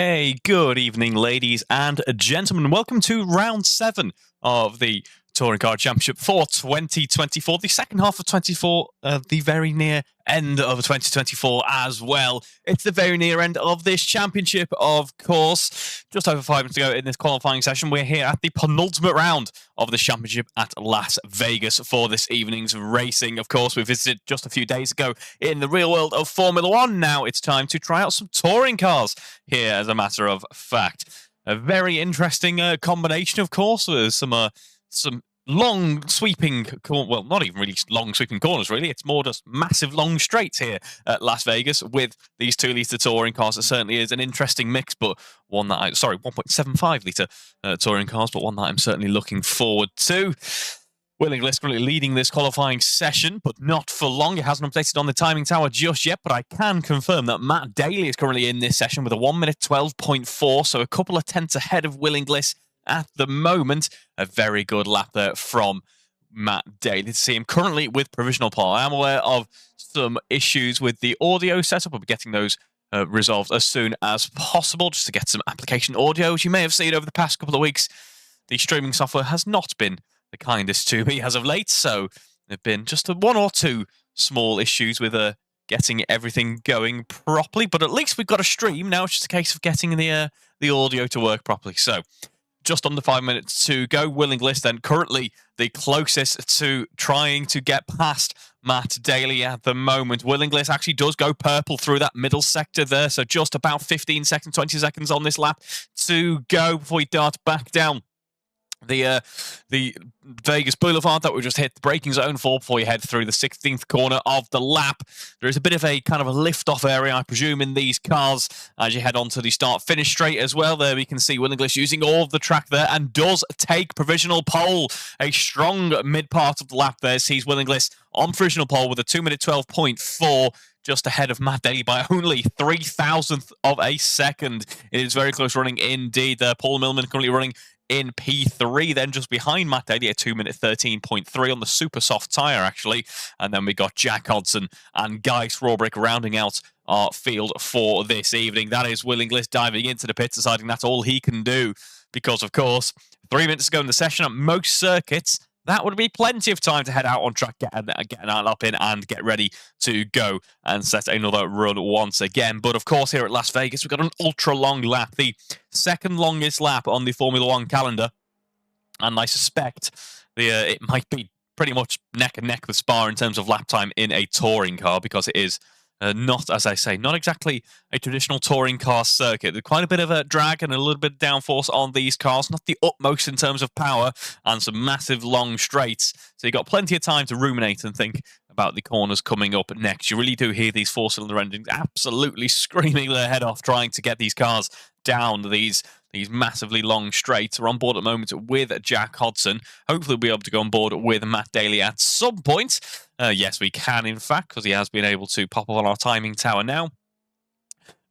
Hey, good evening, ladies and gentlemen. Welcome to round 7 of the Touring Car Championship for 2024. The second half of 24, the very near end of 2024 as well. It's the very near end of this championship, of course. Just over 5 minutes ago in this qualifying session, we're here at the penultimate round of the championship at Las Vegas for this evening's racing. Of course, we visited just a few days ago in the real world of Formula One. Now it's time to try out some touring cars here, as a matter of fact. A very interesting combination, of course, with some long sweeping, well, not even really long sweeping corners, really. It's more just massive long straights here at Las Vegas with these 2-litre touring cars. It certainly is an interesting mix, but one that 1.75-litre touring cars, but one that I'm certainly looking forward to. Will Inglis currently leading this qualifying session, but not for long. It hasn't updated on the timing tower just yet, but I can confirm that Matt Daly is currently in this session with a 1 minute 12.4, so a couple of tenths ahead of Will Inglis at the moment. A very good lap there from Matt Daly to see him currently with provisional pole. I am aware of some issues with the audio setup. I'll be getting those resolved as soon as possible, just to get some application audio. As you may have seen over the past couple of weeks, the streaming software has not been the kindest to me as of late, so there have been just one or two small issues with getting everything going properly, but at least we've got a stream. Now it's just a case of getting the audio to work properly. So just under 5 minutes to go. Will Inglis then currently the closest to trying to get past Matt Daly at the moment. Will Inglis actually does go purple through that middle sector there, so just about 15 seconds, 20 seconds on this lap to go before he darts back down the Vegas Boulevard that we just hit the braking zone for before you head through the 16th corner of the lap. There is a bit of a kind of a lift-off area, I presume, in these cars as you head onto the start-finish straight as well. There we can see Will Inglis using all of the track there and does take provisional pole. A strong mid-part of the lap there sees Will Inglis on provisional pole with a 2 minute 12.4. just ahead of Matt Daly by only 0.003 of a second. It is very close running indeed there. Paul Millman currently running in P3, then just behind Matt Daly at 2 minute 13.3 on the super soft tyre, actually. And then we got Jack Hodson and Guy Strawbrick rounding out our field for this evening. That is Will Inglis diving into the pits, deciding that's all he can do. Because, of course, 3 minutes ago in the session at most circuits, that would be plenty of time to head out on track, get an lap in, and get ready to go and set another run once again. But of course, here at Las Vegas, we've got an ultra-long lap, the second longest lap on the Formula One calendar. And I suspect it might be pretty much neck and neck with Spa in terms of lap time in a touring car, because it is not, as I say, not exactly a traditional touring car circuit. There's quite a bit of a drag and a little bit of downforce on these cars, not the utmost in terms of power, and some massive long straights. So you've got plenty of time to ruminate and think about the corners coming up next. You really do hear these four-cylinder engines absolutely screaming their head off, trying to get these cars down these massively long straights. We're on board at the moment with Jack Hodson. Hopefully we'll be able to go on board with Matt Daly at some point. Yes, we can, in fact, because he has been able to pop up on our timing tower now.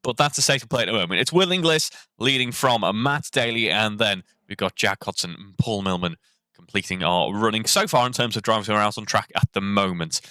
But that's the state of play at the moment. It's Will Inglis leading from Matt Daly, and then we've got Jack Hodson and Paul Millman completing our running so far in terms of drivers who are out on track at the moment.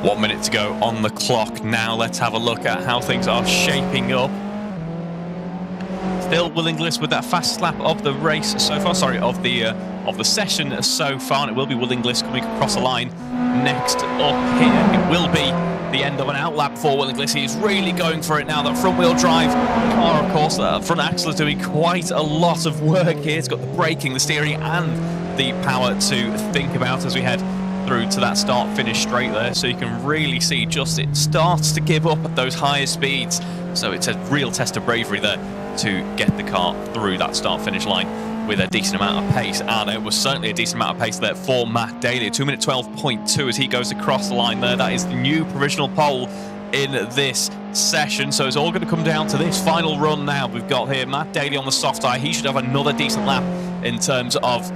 One minute to go on the clock now. Let's have a look at how things are shaping up. Still Will Inglis with that fast lap of the race so far. Sorry, of the session so far. And it will be Will Inglis coming across the line next up here. It will be the end of an outlap for Will Inglis. He's really going for it now. That front-wheel drive car, of course, front axle is doing quite a lot of work here. It's got the braking, the steering, and the power to think about as we head through to that start-finish straight there. So you can really see just it starts to give up at those higher speeds. So it's a real test of bravery there to get the car through that start-finish line with a decent amount of pace, and it was certainly a decent amount of pace there for Matt Daly. 2 minute 12.2 as he goes across the line there. That is the new provisional pole in this session, so it's all going to come down to this final run now. We've got here Matt Daly on the soft tyre. He should have another decent lap in terms of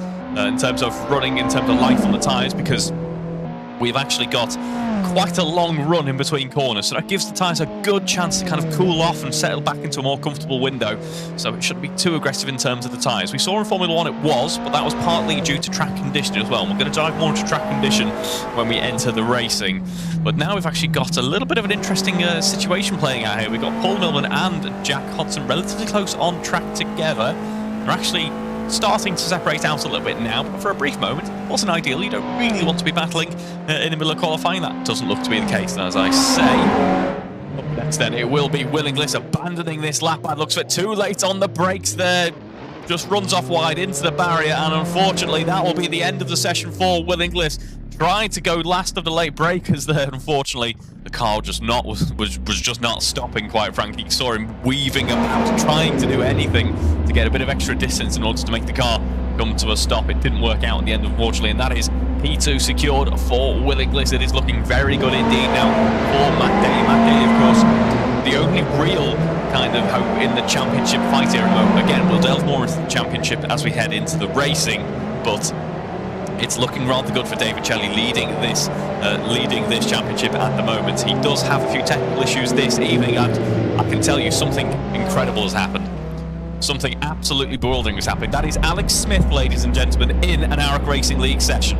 running, in terms of life on the tyres, because we've actually got quite a long run in between corners, so that gives the tyres a good chance to kind of cool off and settle back into a more comfortable window, so it shouldn't be too aggressive in terms of the tyres. We saw in Formula 1 it was, but that was partly due to track conditioning as well, and we're going to dive more into track condition when we enter the racing. But now we've actually got a little bit of an interesting situation playing out here. We've got Paul Millman and Jack Hodson relatively close on track together. They're actually starting to separate out a little bit now, but for a brief moment, wasn't ideal. You don't really want to be battling in the middle of qualifying. That doesn't look to be the case, as I say. Up next then, it will be Will Inglis abandoning this lap by the looks of it. Too late on the brakes there. Just runs off wide into the barrier, and unfortunately that will be the end of the session for Will Inglis. Trying to go last of the late breakers there. Unfortunately, the car just was just not stopping, quite frankly. You saw him weaving about, trying to do anything to get a bit of extra distance in order to make the car come to a stop. It didn't work out in the end, unfortunately, and that is P2 secured for Will Inglis. It is looking very good indeed now for Matt Daly. Matt Daly, of course, the only real kind of hope in the championship fight here at the moment. Again, we'll delve more into the championship as we head into the racing, but it's looking rather good for David Shelley leading this championship at the moment. He does have a few technical issues this evening, and I can tell you something incredible has happened. Something absolutely bewildering has happened. That is Alex Smith, ladies and gentlemen, in an AROC Racing League session.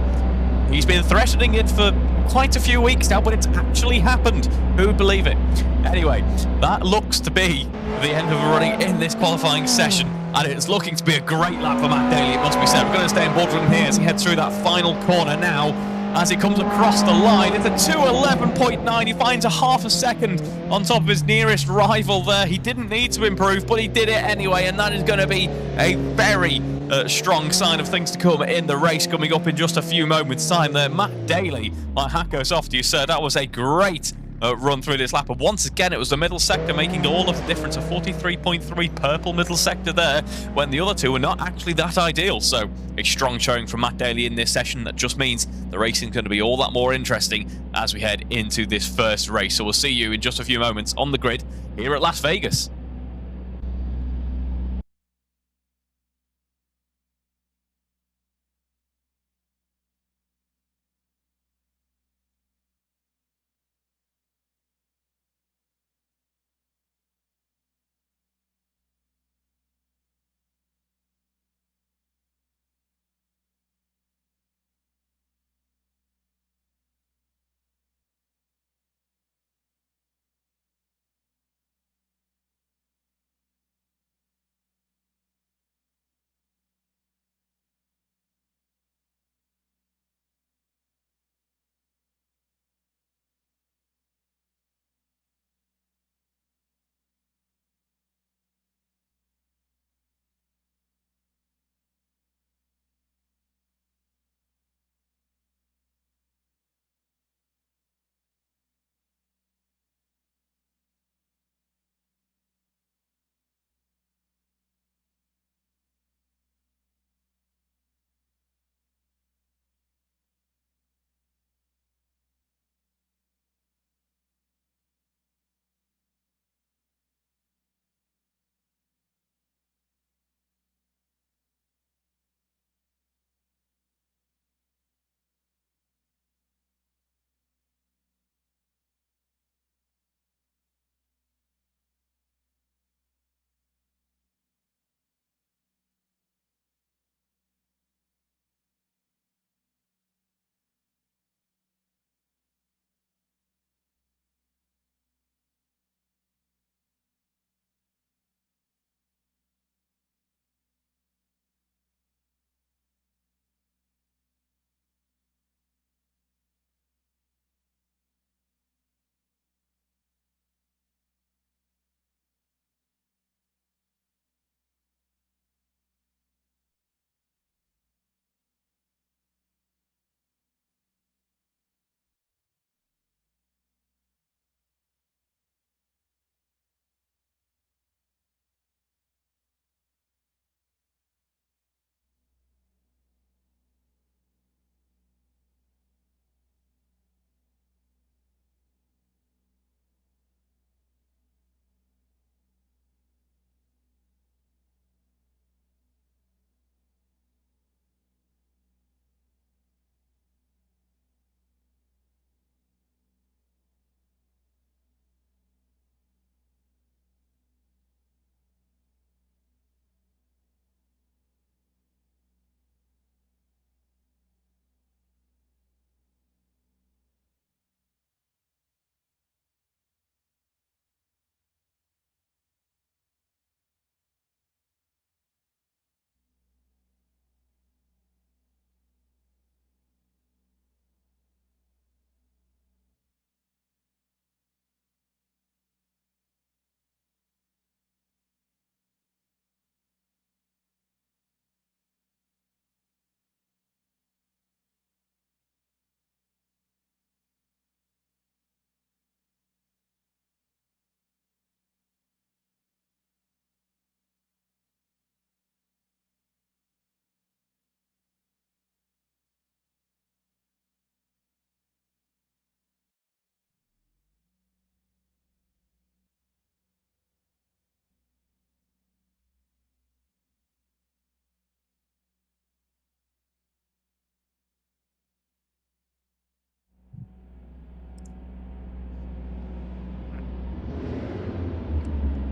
He's been threatening it for quite a few weeks now, but it's actually happened. Who would believe it? Anyway, that looks to be the end of a running in this qualifying session, and it's looking to be a great lap for Matt Daly, it must be said. We're going to stay in boardroom here as he heads through that final corner now. As he comes across the line, it's a 2:11.9. He finds a half a second on top of his nearest rival there. He didn't need to improve, but he did it anyway, and that is going to be a very strong sign of things to come in the race coming up in just a few moments' time there. Matt Daly, my hat goes off to you, sir. That was a great run through this lap, and once again it was the middle sector making all of the difference. A 43.3 purple middle sector there, when the other two were not actually that ideal. So a strong showing from Matt Daly in this session. That just means the racing is going to be all that more interesting as we head into this first race. So we'll see you in just a few moments on the grid here at Las Vegas.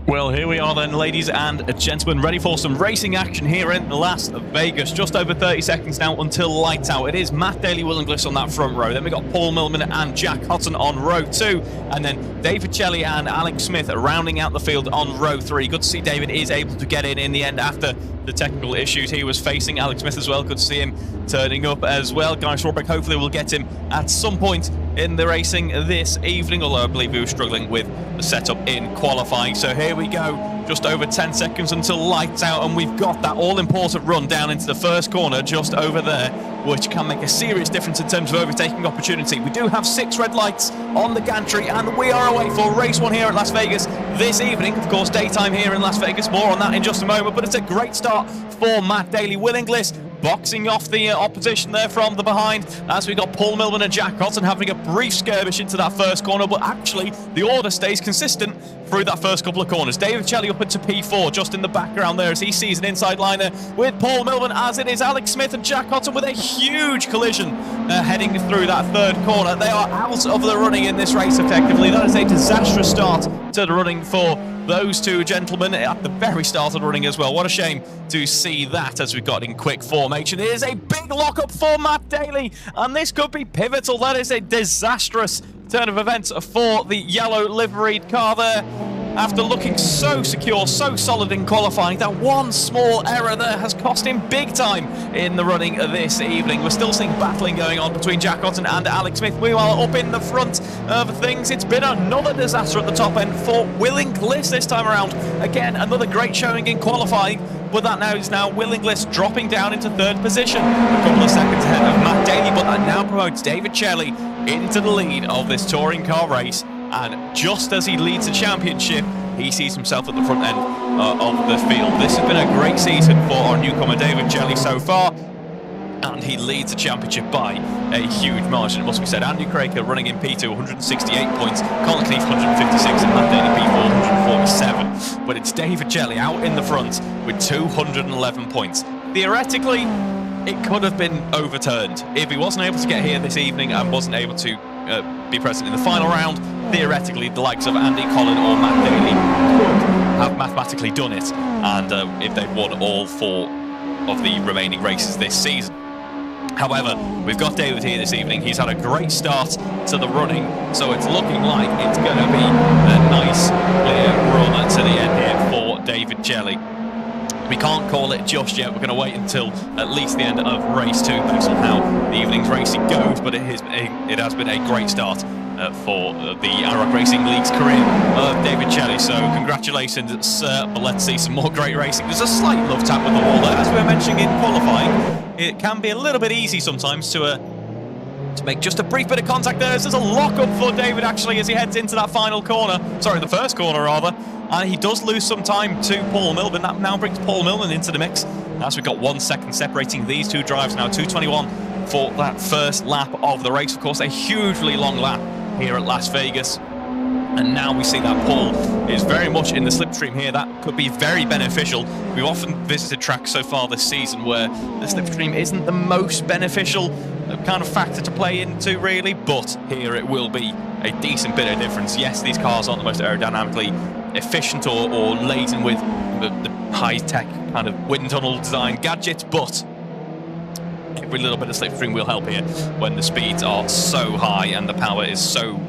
Well, here we are then, ladies and gentlemen, ready for some racing action here in Las Vegas. Just over 30 seconds now until lights out. It is Matt Daly, Will Inglis on that front row. Then we've got Paul Millman and Jack Hutton on row 2. And then David Chelly and Alex Smith rounding out the field on row 3. Good to see David is able to get in the end after the technical issues he was facing. Alex Smith as well, good to see him turning up as well. Guy Swarbrick, hopefully we'll get him at some point in the racing this evening, although I believe he was struggling with the setup in qualifying. So here we go, just over 10 seconds until lights out, and we've got that all-important run down into the first corner just over there, which can make a serious difference in terms of overtaking opportunity. We do have 6 red lights on the gantry, and we are away for race 1 here at Las Vegas this evening. Of course, daytime here in Las Vegas, more on that in just a moment, but it's a great start for Matt Daly. Will Inglis boxing off the opposition there from the behind, as we got Paul Millman and Jack Hutton having a brief skirmish into that first corner, but actually the order stays consistent through that first couple of corners. David Chelly up into P4 just in the background there as he sees an inside liner with Paul Millman, as it is Alex Smith and Jack Hutton with a huge collision heading through that third corner. They are out of the running in this race effectively. That is a disastrous start to the running for those two gentlemen at the very start of the running as well. What a shame to see that as we got in quick formation. It is a big lockup for Matt Daly, and this could be pivotal. That is a disastrous turn of events for the yellow liveried car there. After looking so secure, so solid in qualifying, that one small error there has cost him big time in the running this evening. We're still seeing battling going on between Jack Hutton and Alex Smith. Meanwhile, up in the front of things, it's been another disaster at the top end for Will Inglis this time around. Again, another great showing in qualifying, but that now is Will Inglis dropping down into third position, a couple of seconds ahead of Matt Daly, but that now promotes David Chelly into the lead of this touring car race. And just as he leads the championship, he sees himself at the front end of the field. This has been a great season for our newcomer David Chelly so far, and he leads the championship by a huge margin, it must be said. Andy Craker running in P2, 168 points, Colin Cleef 156, and Matt Daly P4, 147. But it's David Chelly out in the front with 211 points. Theoretically, it could have been overturned if he wasn't able to get here this evening and wasn't able to be present in the final round. Theoretically, the likes of Andy, Colin or Matt Daly could have mathematically done it, and if they'd won all 4 of the remaining races this season. However, we've got David here this evening. He's had a great start to the running, so it's looking like it's going to be a nice clear run to the end here for David Chelly. We can't call it just yet. We're going to wait until at least the end of race 2 based on how the evening's racing goes, but it has been a great start for the AROC Racing League's career of David Chelly. So congratulations, sir, but let's see some more great racing. There's a slight love tap with the wall there. As we were mentioning in qualifying, it can be a little bit easy sometimes to make just a brief bit of contact there. There's a lock-up for David, actually, as he heads into that final corner. Sorry, the first corner, rather. And he does lose some time to Paul Millman. That now brings Paul Millman into the mix, as we've got 1 second separating these two drivers now. 2:21 for that first lap of the race. Of course, a hugely long lap here at Las Vegas. And now we see that Paul is very much in the slipstream here. That could be very beneficial. We've often visited tracks so far this season where the slipstream isn't the most beneficial kind of factor to play into, really, but here it will be a decent bit of difference. Yes, these cars aren't the most aerodynamically efficient or laden with the high-tech kind of wind tunnel design gadgets, but every little bit of slipstream will help here when the speeds are so high and the power is so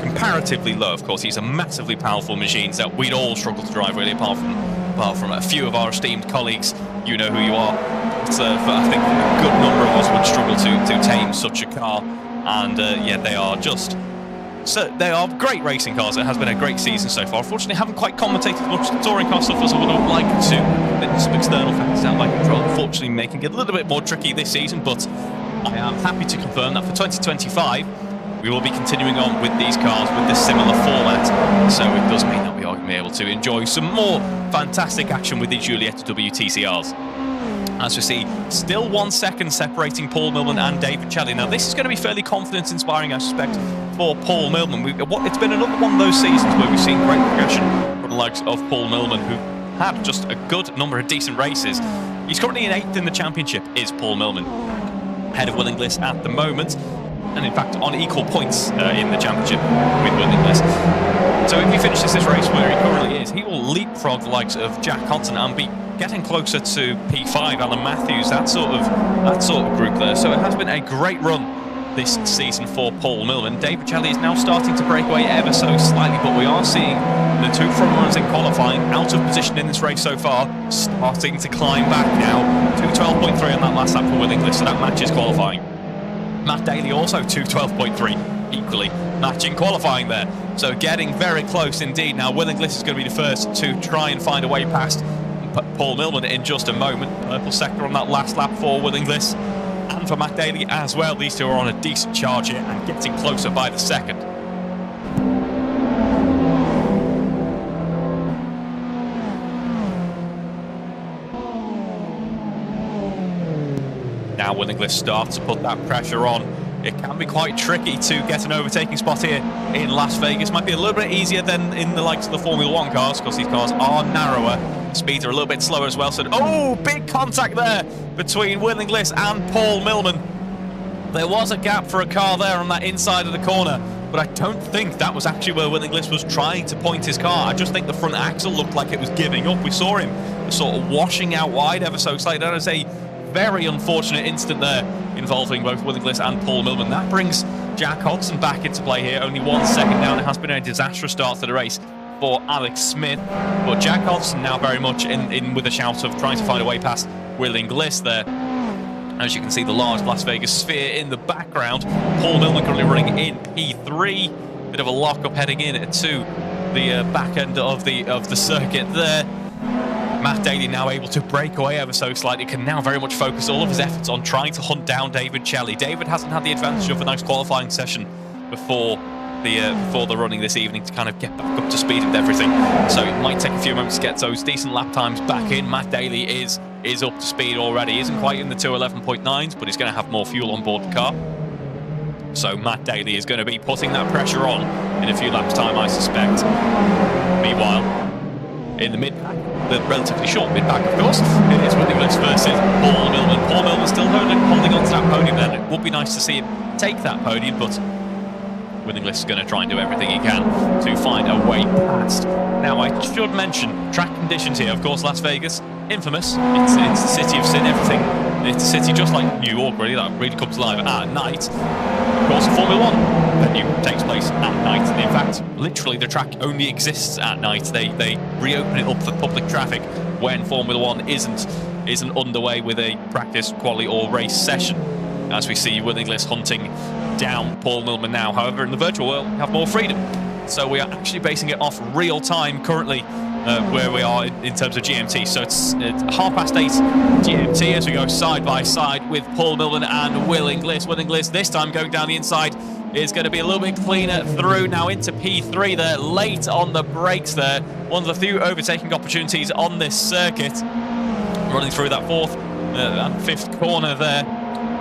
comparatively low. Of course, these are massively powerful machines that we'd all struggle to drive, really, apart from a few of our esteemed colleagues. You know who you are. But I think a good number of us would struggle to tame such a car, and yeah, they are just... So they are great racing cars. It has been a great season so far. Unfortunately, I haven't quite commentated much touring car stuff as I would have liked to. Been some external factors out of my control, unfortunately making it a little bit more tricky this season, but I am happy to confirm that for 2025, we will be continuing on with these cars with this similar format. So it does mean that we are going to be able to enjoy some more fantastic action with the Giulietta WTCRs. As we see, still 1 second separating Paul Millman and David Chelly. Now, this is going to be fairly confidence-inspiring, I suspect, for Paul Millman. It's been another one of those seasons where we've seen great progression from the likes of Paul Millman, who had just a good number of decent races. He's currently in 8th in the championship, is Paul Millman. Ahead of Will Inglis at the moment. and in fact on equal points in the championship with Willingness. So if he finishes this race where he currently is, he will leapfrog the likes of Jack Hodson and be getting closer to P5, Alan Matthews, that sort of group there. So it has been a great run this season for Paul Millman. David Celli is now starting to break away ever so slightly, but we are seeing the two front runners in qualifying out of position in this race so far, starting to climb back now. 2:12.3 on that last lap for Willingless, so that matches qualifying. Matt Daly also 2:12.3, equally matching qualifying there. So getting very close indeed. Now Willingless is going to be the first to try and find a way past Paul Millman in just a moment. Purple sector on that last lap for Willingless. And for Matt Daly as well. These two are on a decent charge here and getting closer by the second. Now Willingless starts to put that pressure on. It can be quite tricky to get an overtaking spot here in Las Vegas. Might be a little bit easier than in the likes of the Formula 1 cars, because these cars are narrower. Speeds are a little bit slower as well. So, oh, big contact there between Willingless and Paul Millman. There was a gap for a car there on that inside of the corner, but I don't think that was actually where Willingless was trying to point his car. I just think the front axle looked like it was giving up. We saw him sort of washing out wide ever so slightly. That is a very unfortunate incident there involving both Willingless and Paul Millman. That brings Jack Hodson back into play here, only 1 second down. It has been a disastrous start to the race for Alex Smith, but Jack Hodson now very much in with a shout of trying to find a way past Willingless there. As you can see, the large Las Vegas sphere in the background. Paul Millman currently running in P3. Bit of a lock-up heading in to the back end of the circuit there. Matt Daly now able to break away ever so slightly, can now very much focus all of his efforts on trying to hunt down David Celli. David hasn't had the advantage of a nice qualifying session before the running this evening to kind of get back up to speed with everything. So it might take a few moments to get those decent lap times back in. Matt Daly is up to speed already. Isn't quite in the 2:11.9s, but he's going to have more fuel on board the car. So Matt Daly is going to be putting that pressure on in a few laps' time, I suspect. Meanwhile, in the mid-pack, the relatively short mid-pack, of course, it is Willingless versus Paul Millman. Paul Millman still holding on to that podium then. It would be nice to see him take that podium, but Willingless is going to try and do everything he can to find a way past. Now, I should mention track conditions here. Of course, Las Vegas, infamous. It's the city of sin, everything. It's a city just like New York, really, that really comes alive at night. Of course, the Formula 1 venue takes place at night. In fact, literally, the track only exists at night. They reopen it up for public traffic when Formula 1 isn't underway with a practice, quali, or race session. As we see Willingless hunting down Paul Millman now. However, in the virtual world, we have more freedom. So we are actually basing it off real time currently where we are in terms of GMT. So it's 8:30 GMT as we go side by side with Paul Millman and Willingless. Willingless this time going down the inside is going to be a little bit cleaner through now into P3 there, late on the brakes there. One of the few overtaking opportunities on this circuit. Running through that fourth and fifth corner there,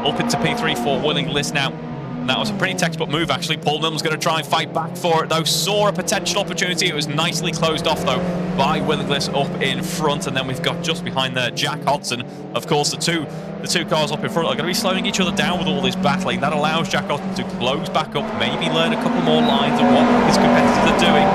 up into P3 for Willingless now. And that was a pretty textbook move, actually. Paul Millman's going to try and fight back for it, though. Saw a potential opportunity. It was nicely closed off, though, by Willingless up in front. And then we've got just behind there Jack Hodson. Of course, the two cars up in front are going to be slowing each other down with all this battling. That allows Jack Hodson to close back up, maybe learn a couple more lines of what his competitors are doing,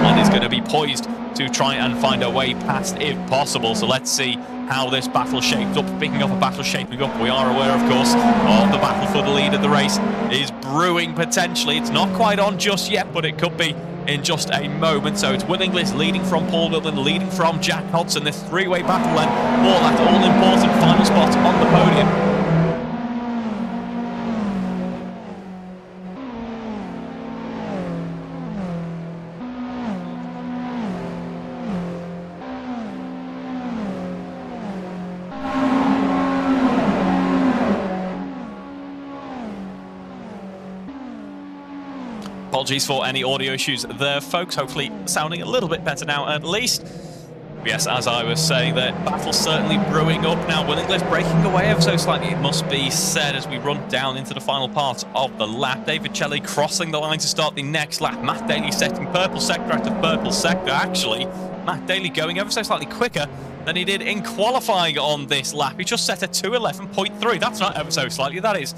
and is going to be poised to try and find a way past if possible. So let's see how this battle shapes up. Speaking of a battle shaping up, we are aware, of course, of the battle for the lead of the race is brewing potentially. It's not quite on just yet, but it could be in just a moment. So it's Willingless leading from Paul Millman, leading from Jack Hodson. This three-way battle then for that all-important final spot on the podium. Apologies for any audio issues there, folks. Hopefully sounding a little bit better now, at least. Yes, as I was saying, the battle's certainly brewing up now. Willingless breaking away ever so slightly, it must be said, as we run down into the final part of the lap. David Celli crossing the line to start the next lap. Matt Daly setting purple sector after purple sector. Actually, Matt Daly going ever so slightly quicker than he did in qualifying on this lap. He just set a 2:11.3. That's not ever so slightly, that is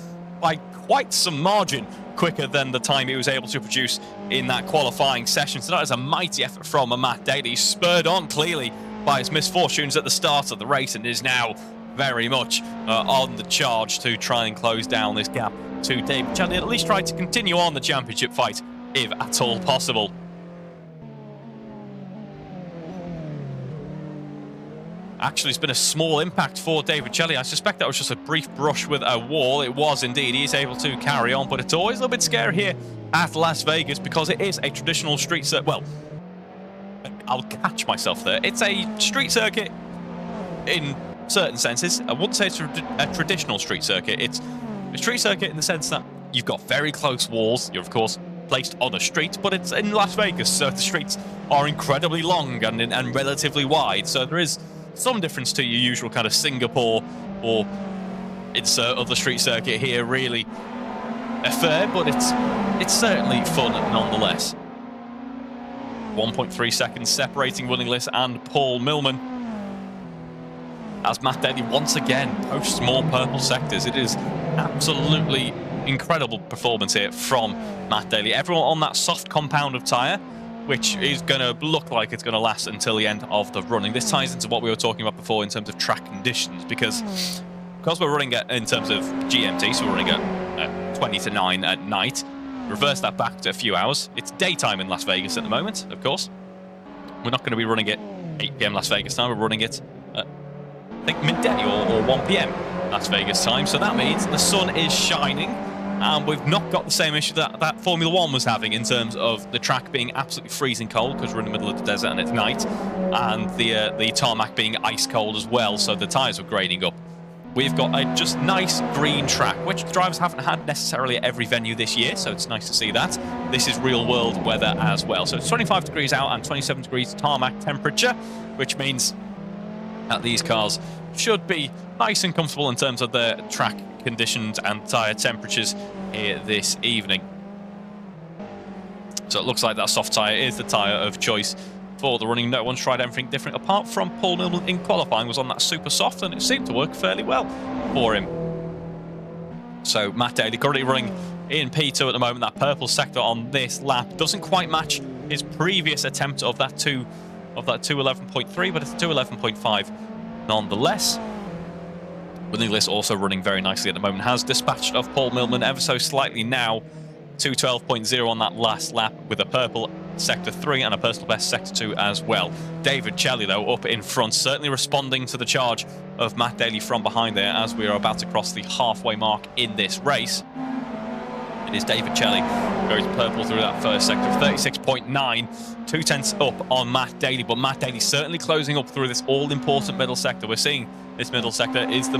by quite some margin quicker than the time he was able to produce in that qualifying session. So that is a mighty effort from Matt Daly, spurred on clearly by his misfortunes at the start of the race, and is now very much on the charge to try and close down this gap to David Chadley, at least try to continue on the championship fight if at all possible. Actually, it's been a small impact for David Chadley. I suspect that was just a brief brush with a wall. It was indeed. He is able to carry on, but it's always a little bit scary here at Las Vegas because it is a traditional street circuit. Well, I'll catch myself there. It's a street circuit in certain senses. I wouldn't say it's a traditional street circuit. It's a street circuit in the sense that you've got very close walls. You're, of course, placed on a street, but it's in Las Vegas, so the streets are incredibly long and relatively wide. So there is some difference to your usual kind of Singapore or insert other street circuit here, really affair, but it's certainly fun nonetheless. 1.3 seconds separating Winningless and Paul Millman, as Matt Daly once again posts more purple sectors. It is absolutely incredible performance here from Matt Daly. Everyone on that soft compound of tyre, which is going to look like it's going to last until the end of the running. This ties into what we were talking about before in terms of track conditions, because we're running in terms of GMT, so we're running at 20 to 9 at night. Reverse that back to a few hours. It's daytime in Las Vegas at the moment, of course. We're not going to be running it 8 p.m. Las Vegas time. We're running it at, I think, midday or 1 p.m. Las Vegas time. So that means the sun is shining, and we've not got the same issue that Formula One was having in terms of the track being absolutely freezing cold because we're in the middle of the desert and it's night, and the tarmac being ice cold as well, so the tyres were grading up. We've got a just nice green track, which the drivers haven't had necessarily at every venue this year, so it's nice to see that. This is real world weather as well. So it's 25 degrees out and 27 degrees tarmac temperature, which means that these cars should be nice and comfortable in terms of the track conditions and tyre temperatures here this evening. So it looks like that soft tyre is the tyre of choice for the running. No one's tried anything different apart from Paul Millman in qualifying, was on that super soft, and it seemed to work fairly well for him. So Matt Daly currently running in P2 at the moment. That purple sector on this lap doesn't quite match his previous attempt of that 2:11.3, but it's 2:11.5 nonetheless. Winningless also running very nicely at the moment, has dispatched of Paul Millman ever so slightly now. 2:12.0 on that last lap with a purple sector 3 and a personal best sector 2 as well. David Chadley, though, up in front, certainly responding to the charge of Matt Daly from behind there as we are about to cross the halfway mark in this race. It is David Chadley goes purple through that first sector, 36.9, 2 tenths up on Matt Daly, but Matt Daly certainly closing up through this all-important middle sector. We're seeing this middle sector is the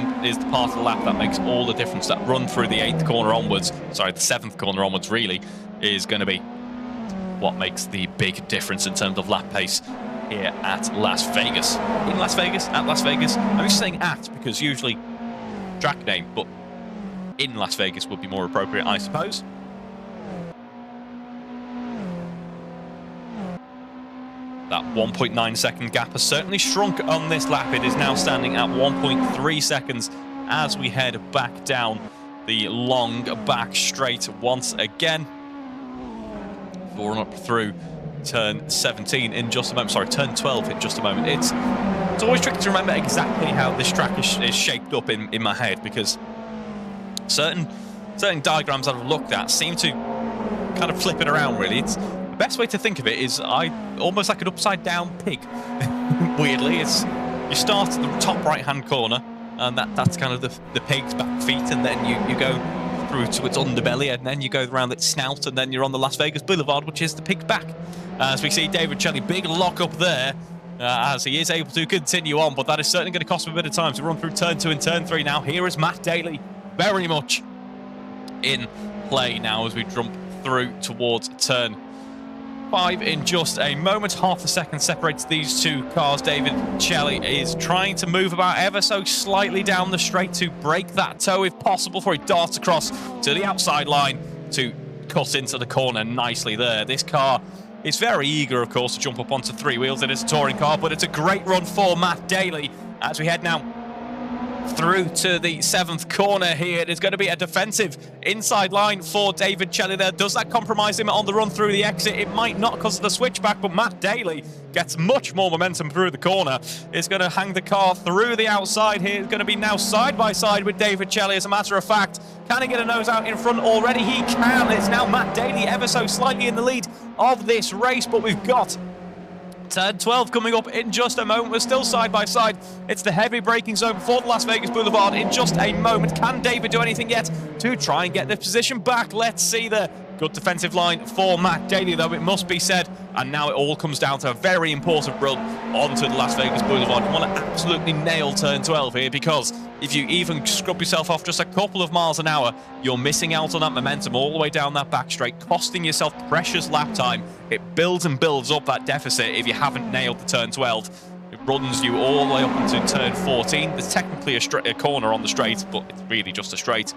part of the lap that makes all the difference. That run through the 8th corner onwards, sorry, the 7th corner onwards really, is going to be what makes the big difference in terms of lap pace here at Las Vegas. In Las Vegas, at Las Vegas. I'm just saying at because usually track name, but in Las Vegas would be more appropriate, I suppose. That 1.9 second gap has certainly shrunk on this lap. It is now standing at 1.3 seconds as we head back down the long back straight once again. We'll run up through turn 17 in just a moment. Sorry, turn 12 in just a moment. It's always tricky to remember exactly how this track is shaped up in my head, because certain diagrams that I've looked at seem to kind of flip it around, really. It's the best way to think of it is almost like an upside down pig. Weirdly, you start at the top right hand corner, and that's kind of the pig's back feet, and then you go through to its underbelly, and then you go around its snout, and then you're on the Las Vegas Boulevard, which is the pig's back. As we see David Chadley, big lock up there, as he is able to continue on, but that is certainly going to cost him a bit of time to run through turn 2 and turn 3 now. Here is Matt Daly, very much in play now as we jump through towards turn 5 in just a moment. Half a second separates these two cars. David Chadley is trying to move about ever so slightly down the straight to break that toe if possible before he darts across to the outside line to cut into the corner nicely there. This car is very eager, of course, to jump up onto 3 wheels. It is a touring car, but it's a great run for Matt Daly as we head now through to the 7th corner here. It is going to be a defensive inside line for David Chelly there. Does that compromise him on the run through the exit? It might not because of the switchback, but Matt Daly gets much more momentum through the corner. Is going to hang the car through the outside here. It's going to be now side by side with David Chelly. As a matter of fact, can he get a nose out in front already? He can. It's now Matt Daly ever so slightly in the lead of this race, but we've got turn 12 coming up in just a moment. We're still side by side. It's the heavy braking zone for the Las Vegas Boulevard in just a moment. Can David do anything yet to try and get the position back? Let's see the good defensive line for Matt Daly, though, it must be said. And now it all comes down to a very important run onto the Las Vegas Boulevard. You want to absolutely nail turn 12 here, because if you even scrub yourself off just a couple of miles an hour, you're missing out on that momentum all the way down that back straight, costing yourself precious lap time. It builds and builds up that deficit if you haven't nailed the turn 12. It runs you all the way up into turn 14. There's technically a corner on the straight, but it's really just a straight.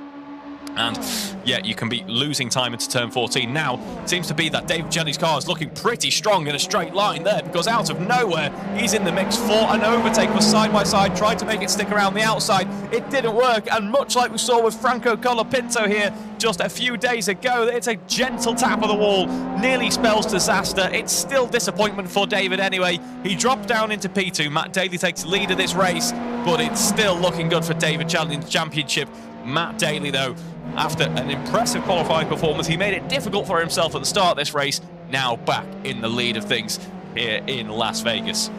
And yeah, you can be losing time into turn 14. Now, it seems to be that David Chelly's car is looking pretty strong in a straight line there, because out of nowhere, he's in the mix for an overtake. Was side by side, tried to make it stick around the outside. It didn't work, and much like we saw with Franco Colapinto here just a few days ago, it's a gentle tap of the wall, nearly spells disaster. It's still disappointment for David anyway. He dropped down into P2. Matt Daly takes the lead of this race, but it's still looking good for David Chelly in the championship. Matt Daly, though, after an impressive qualifying performance, he made it difficult for himself at the start of this race. Now back in the lead of things here in Las Vegas.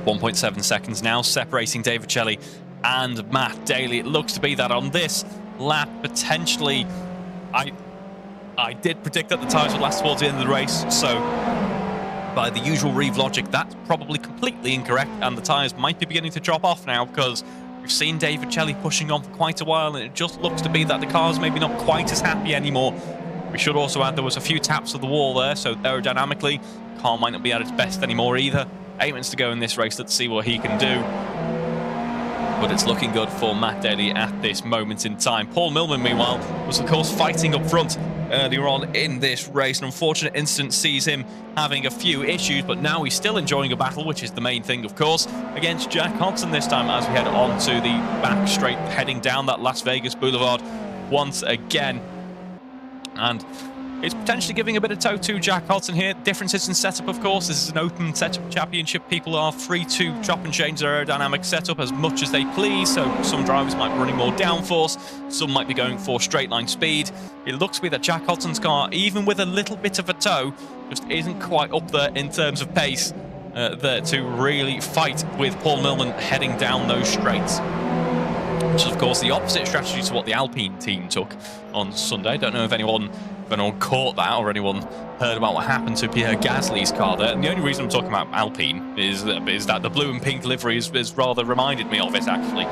.7 seconds now separating David Chelly and Matt Daly. It looks to be that on this lap, potentially, I did predict that the tyres would last towards the end of the race, so by the usual Reeve logic, that's probably completely incorrect, and the tyres might be beginning to drop off now, because we've seen David Chelly pushing on for quite a while, and it just looks to be that the car's maybe not quite as happy anymore. We should also add there was a few taps of the wall there, so aerodynamically, the car might not be at its best anymore either. 8 minutes to go in this race. Let's see what he can do. But it's looking good for Matt Daly at this moment in time. Paul Millman, meanwhile, was of course fighting up front earlier on in this race. An unfortunate incident sees him having a few issues, but now he's still enjoying a battle, which is the main thing, of course, against Jack Hodson this time as we head on to the back straight, heading down that Las Vegas Boulevard once again. And it's potentially giving a bit of toe to Jack Hodson here. Differences in setup, of course. This is an open setup championship. People are free to chop and change their aerodynamic setup as much as they please. So some drivers might be running more downforce. Some might be going for straight line speed. It looks to be that Jack Hodson's car, even with a little bit of a toe, just isn't quite up there in terms of pace there to really fight with Paul Millman heading down those straights. Which is, of course, the opposite strategy to what the Alpine team took on Sunday. I don't know if anyone caught that or anyone heard about what happened to Pierre Gasly's car there. And the only reason I'm talking about Alpine is that the blue and pink livery has rather reminded me of it, actually.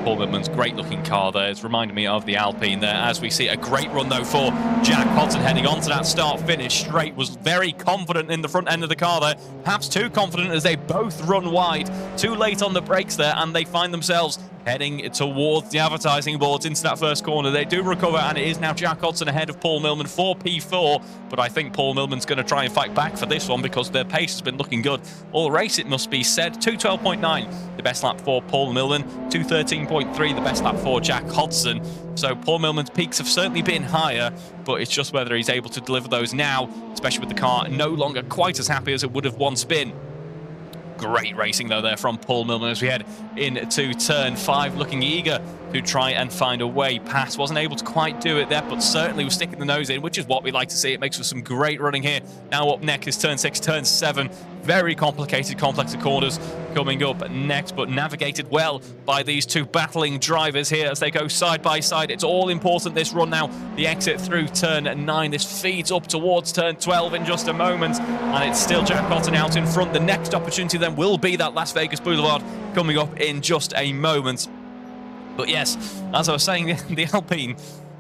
Paul Millman's great-looking car there has reminded me of the Alpine there. As we see, a great run, though, for Jack Hodson heading on to that start-finish straight. Was very confident in the front end of the car there. Perhaps too confident as they both run wide. Too late on the brakes there, and they find themselves heading towards the advertising boards into that first corner. They do recover, and it is now Jack Hodson ahead of Paul Millman for P4, but I think Paul Millman's going to try and fight back for this one because their pace has been looking good all race, it must be said. 2:12.9, the best lap for Paul Millman. 2:13.3, the best lap for Jack Hodson. So Paul Millman's peaks have certainly been higher, but it's just whether he's able to deliver those now, especially with the car no longer quite as happy as it would have once been. Great racing, though, there from Paul Millman as we head into turn 5, looking eager to try and find a way past. Wasn't able to quite do it there, but certainly was sticking the nose in, which is what we like to see. It makes for some great running here. Now up next is turn 6, turn 7. Very complicated, complex corners coming up next, but navigated well by these two battling drivers here as they go side by side. It's all important, this run now. The exit through turn 9. This feeds up towards turn 12 in just a moment, and it's still Jack Cotton out in front. The next opportunity then will be that Las Vegas Boulevard coming up in just a moment. But yes, as I was saying, the Alpine,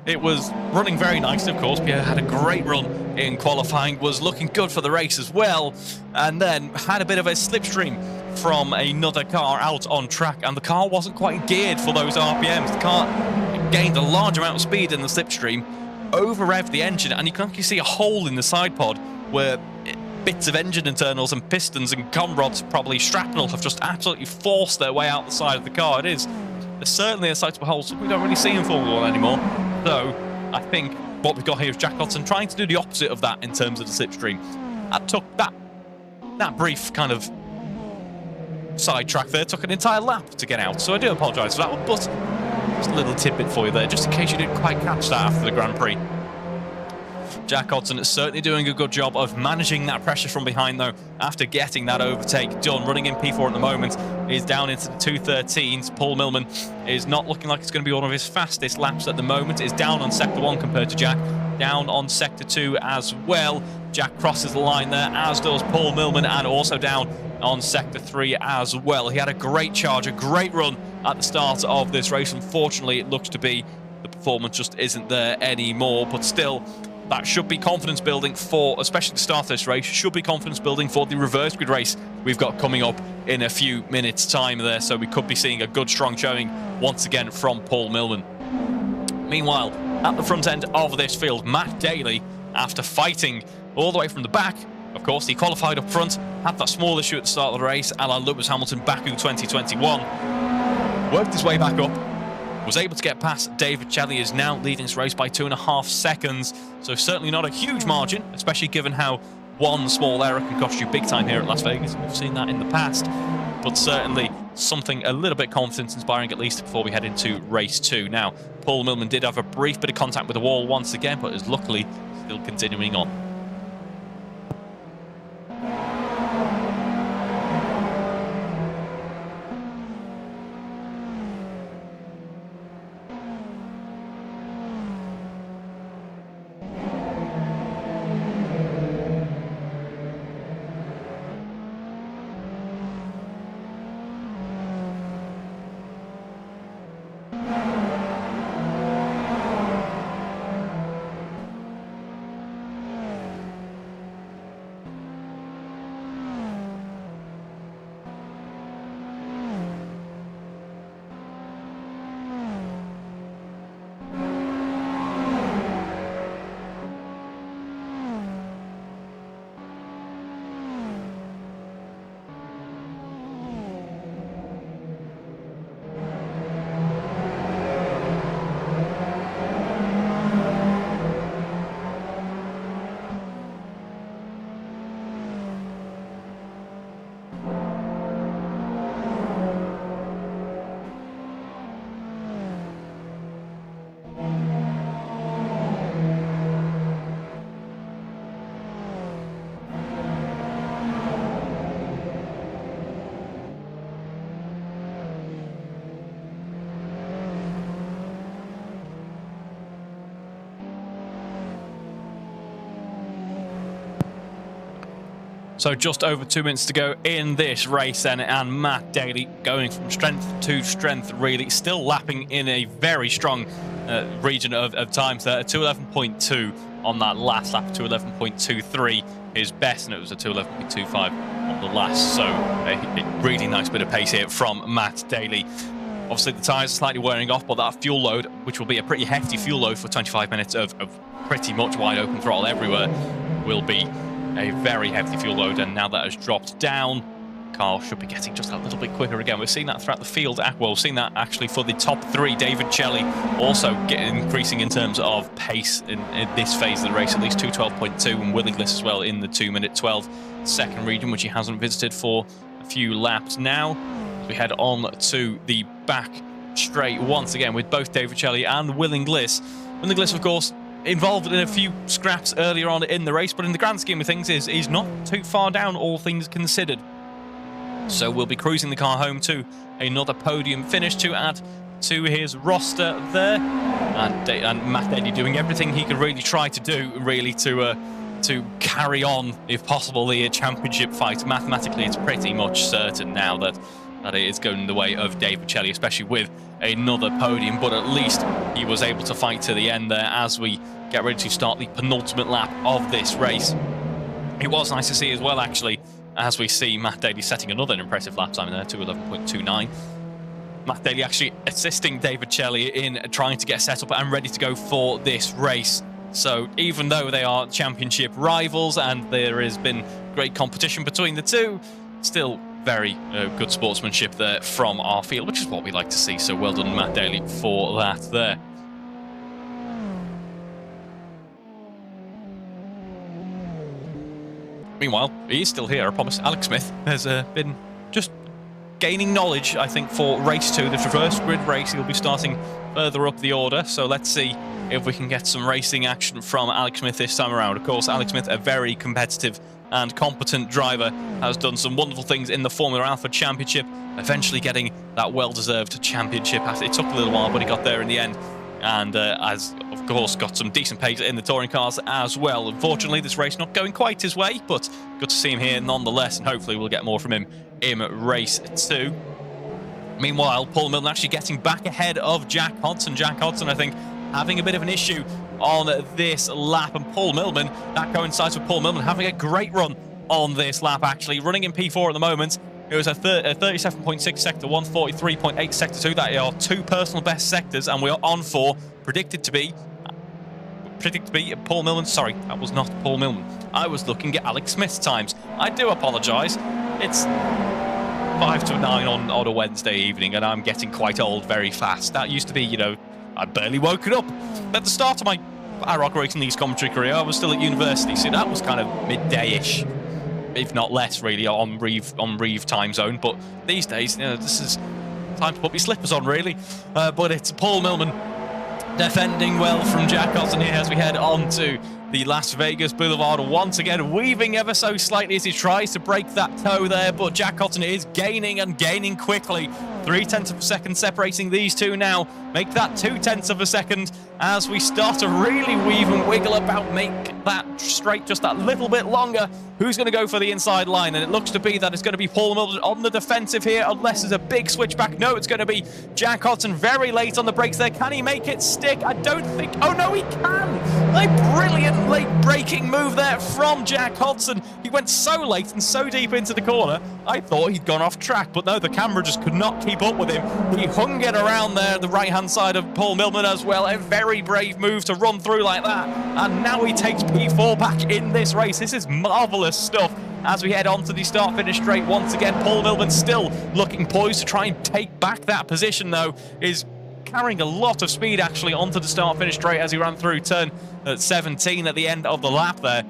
it was running very nicely, of course. Pierre had a great run in qualifying, was looking good for the race as well, and then had a bit of a slipstream from another car out on track, and the car wasn't quite geared for those RPMs. The car gained a large amount of speed in the slipstream, over-revved the engine, and you can actually see a hole in the side pod where bits of engine internals and pistons and com rods, probably shrapnel, have just absolutely forced their way out the side of the car. There's certainly a sight to behold. We don't really see in Formula 1 anymore. So I think what we've got here is Jack Cotton trying to do the opposite of that in terms of the slipstream. That took that brief kind of sidetrack there, took an entire lap to get out. So I do apologise for that one, but just a little tidbit for you there, just in case you didn't quite catch that after the Grand Prix. Jack Cotton is certainly doing a good job of managing that pressure from behind, though, after getting that overtake done. Running in P4 at the moment, is down into the 213s. Paul Millman is not looking like it's going to be one of his fastest laps at the moment. Is down on Sector 1 compared to Jack. Down on Sector 2 as well. Jack crosses the line there, as does Paul Millman, and also down on Sector 3 as well. He had a great charge, a great run at the start of this race. Unfortunately, it looks to be the performance just isn't there anymore, but still, that should be confidence building for, especially the start of this race, should be confidence building for the reverse grid race we've got coming up in a few minutes' time there. So we could be seeing a good, strong showing once again from Paul Millman. Meanwhile, at the front end of this field, Matt Daly, after fighting all the way from the back, of course, he qualified up front, had that small issue at the start of the race, a la Lewis Hamilton Baku 2021, worked his way back up, was able to get past David Chelly, is now leading this race by 2.5 seconds. So certainly not a huge margin, especially given how one small error can cost you big time here at Las Vegas. We've seen that in the past, but certainly something a little bit confidence inspiring, at least before we head into race 2. Now, Paul Millman did have a brief bit of contact with the wall once again, but is luckily still continuing on. So just over 2 minutes to go in this race then, and Matt Daly going from strength to strength, really. Still lapping in a very strong region of times there. A 2:11.2 on that last lap, 2:11.23 his best, and it was a 2:11.25 on the last. So a really nice bit of pace here from Matt Daly. Obviously the tyres are slightly wearing off, but that fuel load, which will be a pretty hefty fuel load for 25 minutes of pretty much wide open throttle everywhere, will be a very hefty fuel load. And now that has dropped down, car should be getting just a little bit quicker again. We've seen that throughout the field. Well, we've seen that actually for the top three. David Chelly also increasing in terms of pace in this phase of the race, at least 2:12.2, and Willingless as well in the 2:12 second region, which he hasn't visited for a few laps now. We head on to the back straight once again with both David Chelly and Willingless. Willingless, of course, involved in a few scraps earlier on in the race, but in the grand scheme of things, is not too far down, all things considered. So we'll be cruising the car home to another podium finish to add to his roster there. And Matt Daly doing everything he could really try to do, really, to carry on, if possible, the championship fight. Mathematically, it's pretty much certain now that it is going the way of David Chelly, especially with another podium, but at least he was able to fight to the end there as we get ready to start the penultimate lap of this race. It was nice to see as well, actually, as we see Matt Daly setting another impressive lap time there, 2:11.29. Matt Daly actually assisting David Chelly in trying to get set up and ready to go for this race. So even though they are championship rivals and there has been great competition between the two, still very good sportsmanship there from our field, which is what we like to see. So well done, Matt Daly, for that there. Meanwhile, he's still here, I promise. Alex Smith has been just gaining knowledge, I think, for race 2, the reverse grid race. He'll be starting further up the order, so let's see if we can get some racing action from Alex Smith this time around. Of course, Alex Smith, a very competitive and competent driver, has done some wonderful things in the Formula Alpha Championship, eventually getting that well-deserved championship. It took a little while, but he got there in the end, and has, of course, got some decent pace in the touring cars as well. Unfortunately, this race not going quite his way, but good to see him here nonetheless, and hopefully we'll get more from him in race 2. Meanwhile, Paul Milne actually getting back ahead of Jack Hodson. Jack Hodson, I think, having a bit of an issue on this lap, and Paul Millman, that coincides with Paul Millman having a great run on this lap, actually running in P4 at the moment. It was a 37.6 sector 1, 43.8 sector 2. That are 2 personal best sectors, and we are on for predicted to be Paul Millman. Sorry, that was not Paul Millman. I was looking at Alex Smith's times. I do apologise. It's 5 to 9 on a Wednesday evening, and I'm getting quite old very fast. That used to be, you know, I barely woken up. At the start of my AROC Racing League's commentary career, I was still at university, so that was kind of midday-ish, if not less, really, on Reeve time zone. But these days, you know, this is time to put my slippers on, really. But it's Paul Millman defending well from Jack Hodson here as we head on to the Las Vegas Boulevard, once again weaving ever so slightly as he tries to break that toe there, but Jack Hodson is gaining and gaining quickly. 0.3 of a second separating these two now. Make that 0.2 of a second as we start to really weave and wiggle about, make that straight just that little bit longer. Who's going to go for the inside line? And it looks to be that it's going to be Paul Milne on the defensive here, unless there's a big switchback. No, it's going to be Jack Hodson very late on the brakes there. Can he make it stick? I don't think... Oh, no, he can! A brilliant late braking move there from Jack Hodson. He went so late and so deep into the corner, I thought he'd gone off track, but no, the camera just could not keep up with him. He hung it around there, the right-hand side of Paul Millman as well. A very brave move to run through like that. And now he takes P4 back in this race. This is marvellous stuff. As we head on to the start-finish straight once again, Paul Millman still looking poised to try and take back that position, though, is carrying a lot of speed, actually, onto the start-finish straight as he ran through turn 17 at the end of the lap there.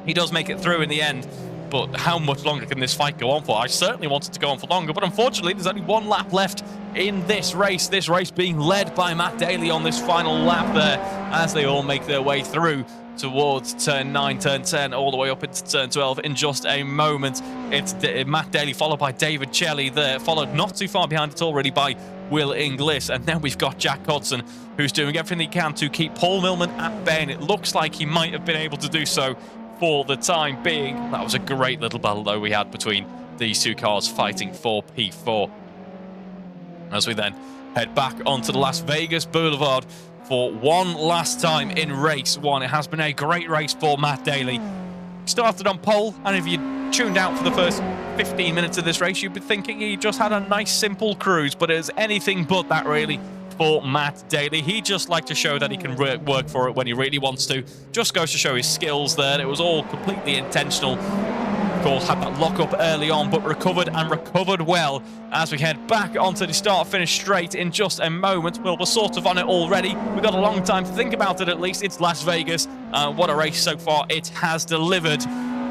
He does make it through in the end, but how much longer can this fight go on for? I certainly wanted to go on for longer, but unfortunately there's only one lap left in this race being led by Matt Daly on this final lap there as they all make their way through towards turn 9, turn 10, all the way up into turn 12 in just a moment. It's Matt Daly followed by David Chelly there, followed not too far behind at all already by Will Inglis, and then we've got Jack Hodson, who's doing everything he can to keep Paul Millman at bay, and it looks like he might have been able to do so for the time being. That was a great little battle, though, we had between these two cars fighting for P4. As we then head back onto the Las Vegas Boulevard for one last time in race 1. It has been a great race for Matt Daly. Started on pole, and if you tuned out for the first 15 minutes of this race, you'd be thinking he just had a nice, simple cruise, but it's anything but that, really, for Matt Daly. He just liked to show that he can work for it when he really wants to. Just goes to show his skills there. It was all completely intentional. Of course, had that lock-up early on, but recovered well as we head back onto the start-finish straight in just a moment. Well, we're sort of on it already. We've got a long time to think about it, at least. It's Las Vegas. What a race so far it has delivered.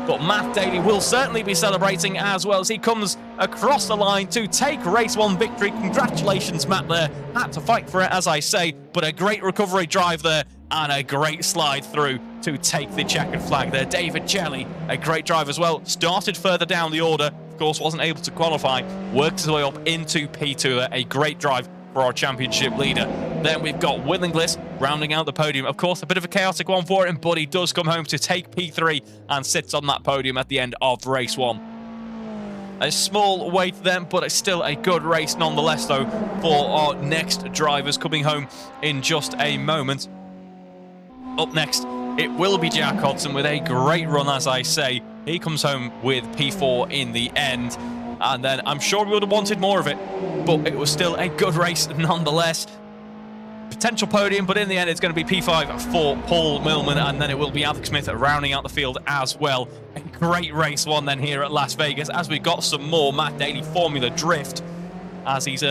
But Matt Daly will certainly be celebrating as well as he comes across the line to take race 1 victory. Congratulations, Matt, there. Had to fight for it, as I say, but a great recovery drive there and a great slide through to take the checkered flag there. David Jelly, a great drive as well, started further down the order, of course wasn't able to qualify, worked his way up into P2 there, a great drive for our championship leader. Then we've got Willinglis rounding out the podium. Of course, a bit of a chaotic one for him, but he does come home to take P3 and sits on that podium at the end of race 1. A small wait then, but it's still a good race nonetheless, though, for our next drivers coming home in just a moment. Up next, it will be Jack Hodson with a great run, as I say. He comes home with P4 in the end, and then I'm sure we would have wanted more of it, but it was still a good race nonetheless. Potential podium, but in the end it's going to be P5 for Paul Millman, and then it will be Alex Smith rounding out the field as well. A great race one then here at Las Vegas, as we got some more Matt Daly Formula Drift, as he's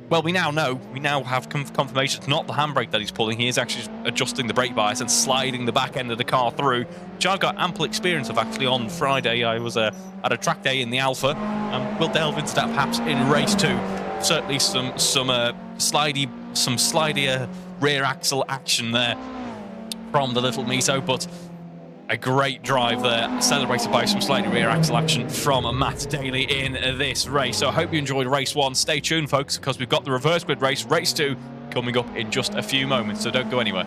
well, we now know, we now have confirmation it's not the handbrake that he's pulling. He is actually adjusting the brake bias and sliding the back end of the car through, which I've got ample experience of actually. On Friday I was at a track day in the Alpha, and we'll delve into that perhaps in race 2. Certainly some slidier rear axle action there from the little Miso, but a great drive there, celebrated by some slightly rear axle action from Matt Daly in this race. So I hope you enjoyed race 1. Stay tuned, folks, because we've got the reverse grid race, race 2, coming up in just a few moments, so don't go anywhere.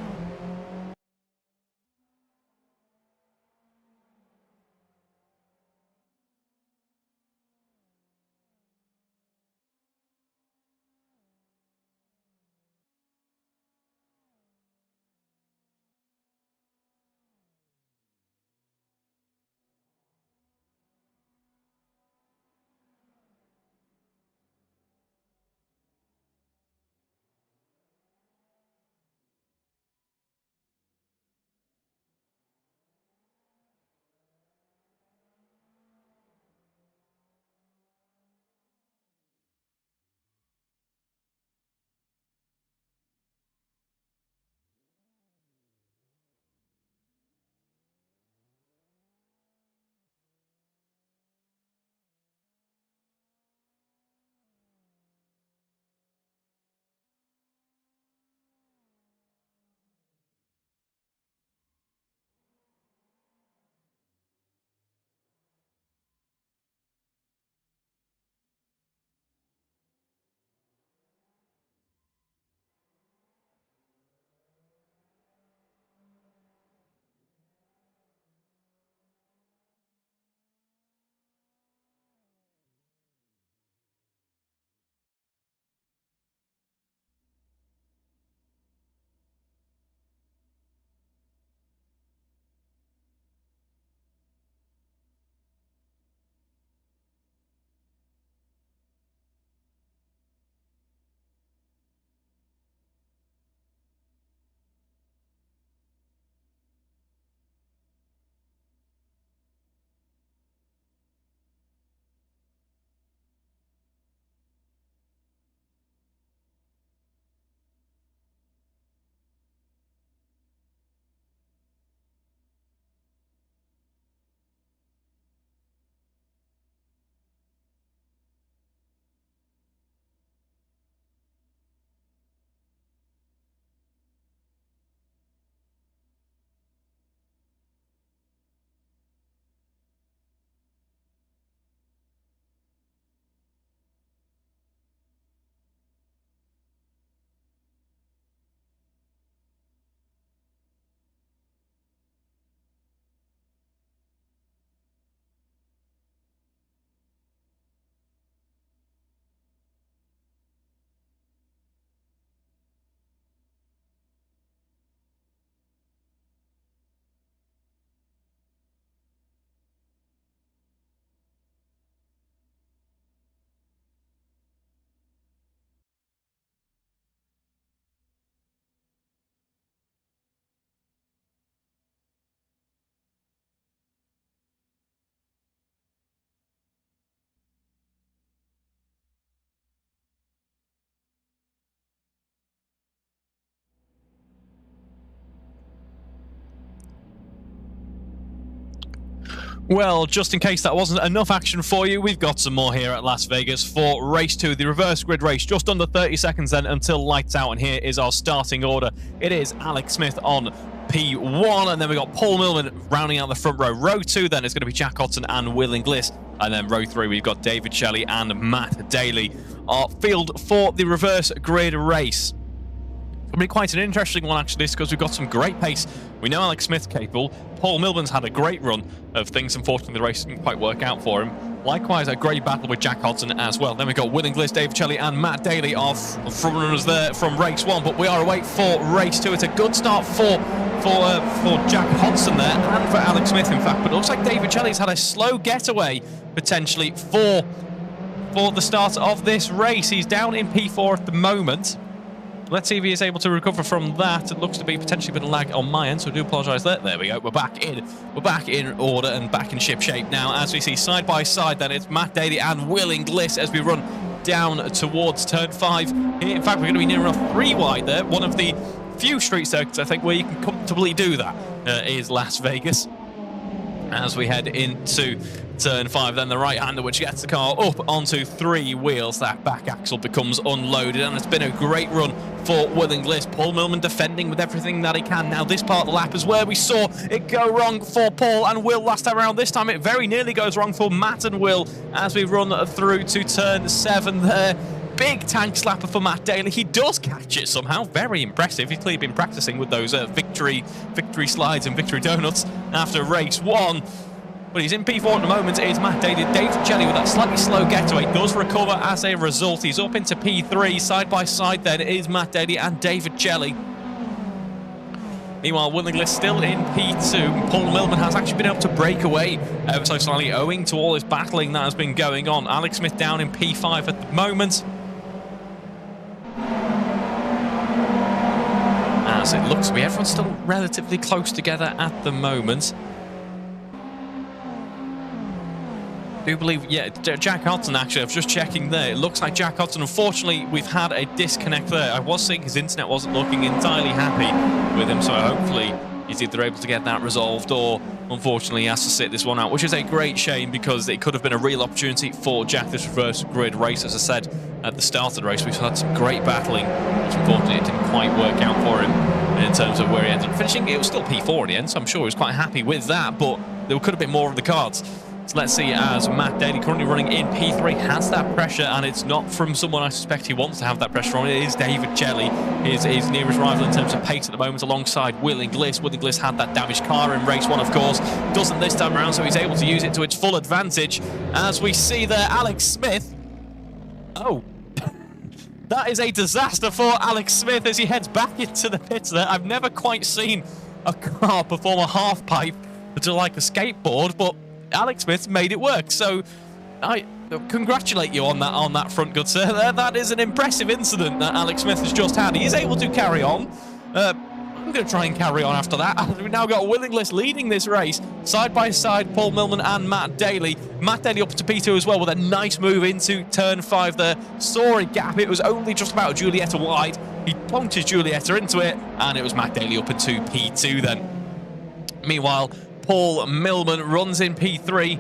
Well, just in case that wasn't enough action for you, we've got some more here at Las Vegas for race 2, the reverse grid race. Just under 30 seconds then until lights out, and here is our starting order. It is Alex Smith on P1, and then we've got Paul Millman rounding out the front row. Row 2 then is going to be Jack Hodson and Will Inglis, and then row 3 we've got David Shelley and Matt Daly. Our field for the reverse grid race. It'll be quite an interesting one, actually, because we've got some great pace. We know Alex Smith's capable. Paul Millman's had a great run of things. Unfortunately, the race didn't quite work out for him. Likewise, a great battle with Jack Hodson as well. Then we've got Will Inglis, David Shelley, and Matt Daly are front runners there from race 1. But we are away for race 2. It's a good start for Jack Hodson there, and for Alex Smith, in fact. But it looks like David Shelley's had a slow getaway, potentially, for the start of this race. He's down in P4 at the moment. Let's see if he is able to recover from that. It looks to be potentially a bit of lag on my end, so I do apologise there. There we go. We're back in order and back in ship shape now. As we see side by side, then it's Matt Daly and Will Inglis as we run down towards turn 5. Here, in fact, we're going to be near enough 3 wide there. One of the few street circuits, I think, where you can comfortably do that is Las Vegas. As we head into turn 5, then the right-hander, which gets the car up onto 3 wheels. That back axle becomes unloaded, and it's been a great run for Will Inglis. Paul Millman defending with everything that he can. Now, this part of the lap is where we saw it go wrong for Paul and Will last time around. This time, it very nearly goes wrong for Matt and Will as we run through to turn 7 there. Big tank slapper for Matt Daly. He does catch it somehow. Very impressive. He's clearly been practicing with those victory slides and victory donuts after race 1. But he's in P4 at the moment. It's Matt Daly. David Shelley with that slightly slow getaway does recover as a result. He's up into P3. Side by side then is Matt Daly and David Shelley. Meanwhile, Will Inglis still in P2. Paul Millman has actually been able to break away ever so slightly owing to all this battling that has been going on. Alex Smith down in P5 at the moment. As it looks to be, everyone's still relatively close together at the moment. I do believe, yeah, Jack Hodson, actually, I was just checking there. It looks like Jack Hodson, unfortunately, we've had a disconnect there. I was seeing his internet wasn't looking entirely happy with him, so hopefully he's either able to get that resolved or, unfortunately, he has to sit this one out, which is a great shame because it could have been a real opportunity for Jack this reverse grid race. As I said at the start of the race, we've had some great battling, which unfortunately it didn't quite work out for him in terms of where he ended up finishing. It was still P4 in the end, so I'm sure he was quite happy with that, but there could have been more of the cards. So let's see, as Matt Daly, currently running in P3, has that pressure, and it's not from someone I suspect he wants to have that pressure on. It is David Shelley, his nearest rival in terms of pace at the moment, alongside Will Inglis. Will Inglis had that damaged car in race 1, of course. Doesn't this time around, so he's able to use it to its full advantage. As we see there, Alex Smith. Oh. That is a disaster for Alex Smith as he heads back into the pits there. I've never quite seen a car perform a half pipe to like a skateboard, but Alex Smith made it work. So I congratulate you on that front, good sir. That is an impressive incident that Alex Smith has just had. He is able to carry on. I'm going to try and carry on after that. We've now got Will Inglis leading this race, side by side, Paul Millman and Matt Daly. Matt Daly up to P2 as well with a nice move into turn 5 there. Saw a gap. It was only just about Giulietta wide. He plonked his Giulietta into it, and it was Matt Daly up into P2 then. Meanwhile, Paul Millman runs in P3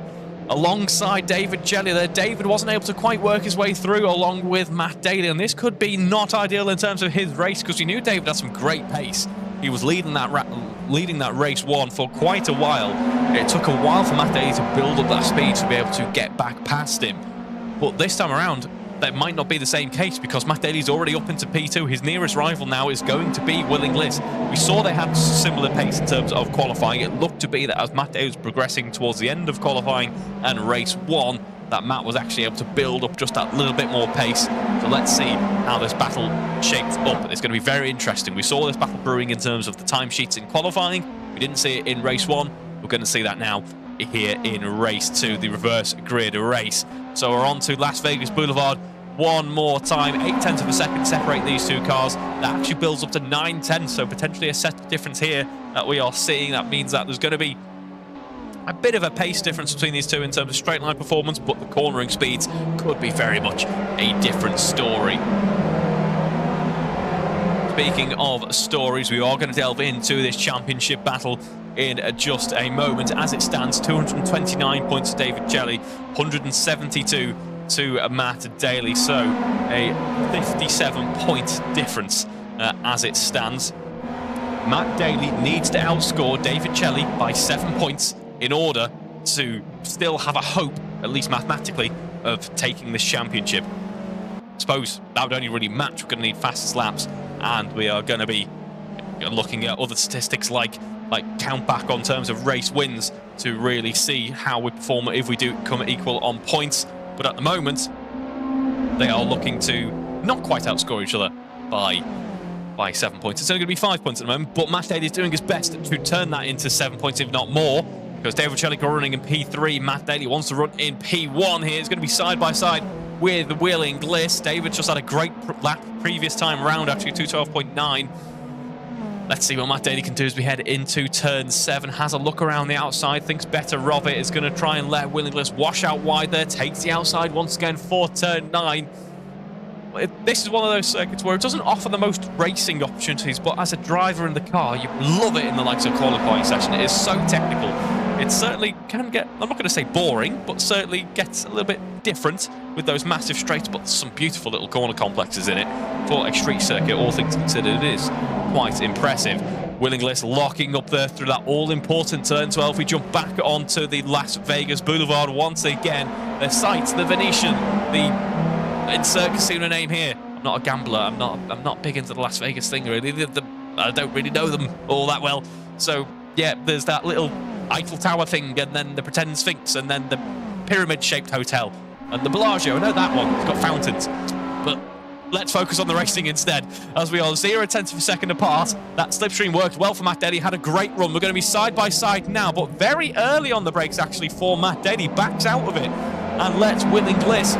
alongside David Shelley there. David wasn't able to quite work his way through along with Matt Daly, and this could be not ideal in terms of his race because you knew David had some great pace. He was leading that race 1 for quite a while. It took a while for Matt Daly to build up that speed to be able to get back past him. But this time around, that might not be the same case because Matt Daly's already up into P2. His nearest rival now is going to be Will Inglis. We saw they had similar pace in terms of qualifying. It looked to be that as Matt Daly was progressing towards the end of qualifying and race 1, that Matt was actually able to build up just that little bit more pace. So let's see how this battle shapes up. It's going to be very interesting. We saw this battle brewing in terms of the timesheets in qualifying. We didn't see it in race 1. We're going to see that now here in race 2, the reverse grid race. So we're on to Las Vegas Boulevard one more time. 0.8 of a second separate these two cars. That actually builds up to 0.9, so potentially a set difference here that we are seeing. That means that there's going to be a bit of a pace difference between these two in terms of straight line performance, but the cornering speeds could be very much a different story. Speaking of stories, we are going to delve into this championship battle in just a moment. As it stands, 229 points to David Jelly, 172 to Matt Daly. So a 57-point difference as it stands. Matt Daly needs to outscore David Jelly by 7 points in order to still have a hope, at least mathematically, of taking this championship. I suppose that would only really match. We're going to need fastest laps, and we are going to be looking at other statistics like count back on terms of race wins to really see how we perform if we do come equal on points. But at the moment, they are looking to not quite outscore each other by 7 points. It's only going to be 5 points at the moment, but Matt Daly is doing his best to turn that into 7 points, if not more, because David Jelly running in P3. Matt Daly wants to run in P1 here. It's going to be side by side with Wheeling Bliss. David just had a great lap previous time round, actually 212.9. Let's see what Matt Daly can do as we head into turn 7. Has a look around the outside, thinks better of it. Is going to try and let Wheeling Bliss wash out wide there. Takes the outside once again for turn 9. This is one of those circuits where it doesn't offer the most racing opportunities, but as a driver in the car, you love it in the likes of qualifying session. It is so technical. It certainly can get, I'm not going to say boring, but certainly gets a little bit different with those massive straights, but some beautiful little corner complexes in it. For a street circuit, all things considered, it is quite impressive. Wheeling Bliss locking up there through that all-important turn 12. We jump back onto the Las Vegas Boulevard once again. The sights, the Venetian, the insert casino name here. I'm not a gambler. I'm not big into the Las Vegas thing really. I don't really know them all that well. So yeah, there's that little Eiffel Tower thing, and then the pretend Sphinx, and then the pyramid-shaped hotel, and the Bellagio. I know that one. It's got fountains. But let's focus on the racing instead, as we are 0.1 of a second apart. That slipstream worked well for Matt Daly. Had a great run. We're going to be side by side now, but very early on the brakes actually for Matt Daly. Backs out of it and lets Wheeling Bliss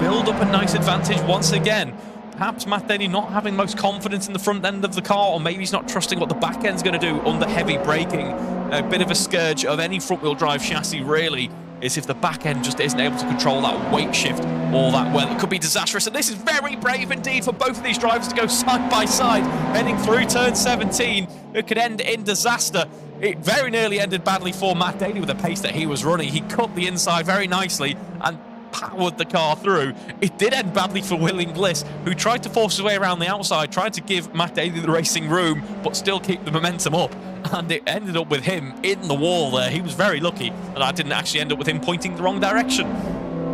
build up a nice advantage once again. Perhaps Matt Daly not having most confidence in the front end of the car, or maybe he's not trusting what the back end's going to do under heavy braking. A bit of a scourge of any front-wheel drive chassis, really, is if the back end just isn't able to control that weight shift all that well. It could be disastrous, and this is very brave indeed for both of these drivers to go side by side, heading through turn 17. It could end in disaster. It very nearly ended badly for Matt Daly with the pace that he was running. He cut the inside very nicely and powered the car through. It did end badly for Wheeling Bliss, who tried to force his way around the outside, tried to give Matt Daly the racing room, but still keep the momentum up. And it ended up with him in the wall there. He was very lucky that I didn't actually end up with him pointing the wrong direction.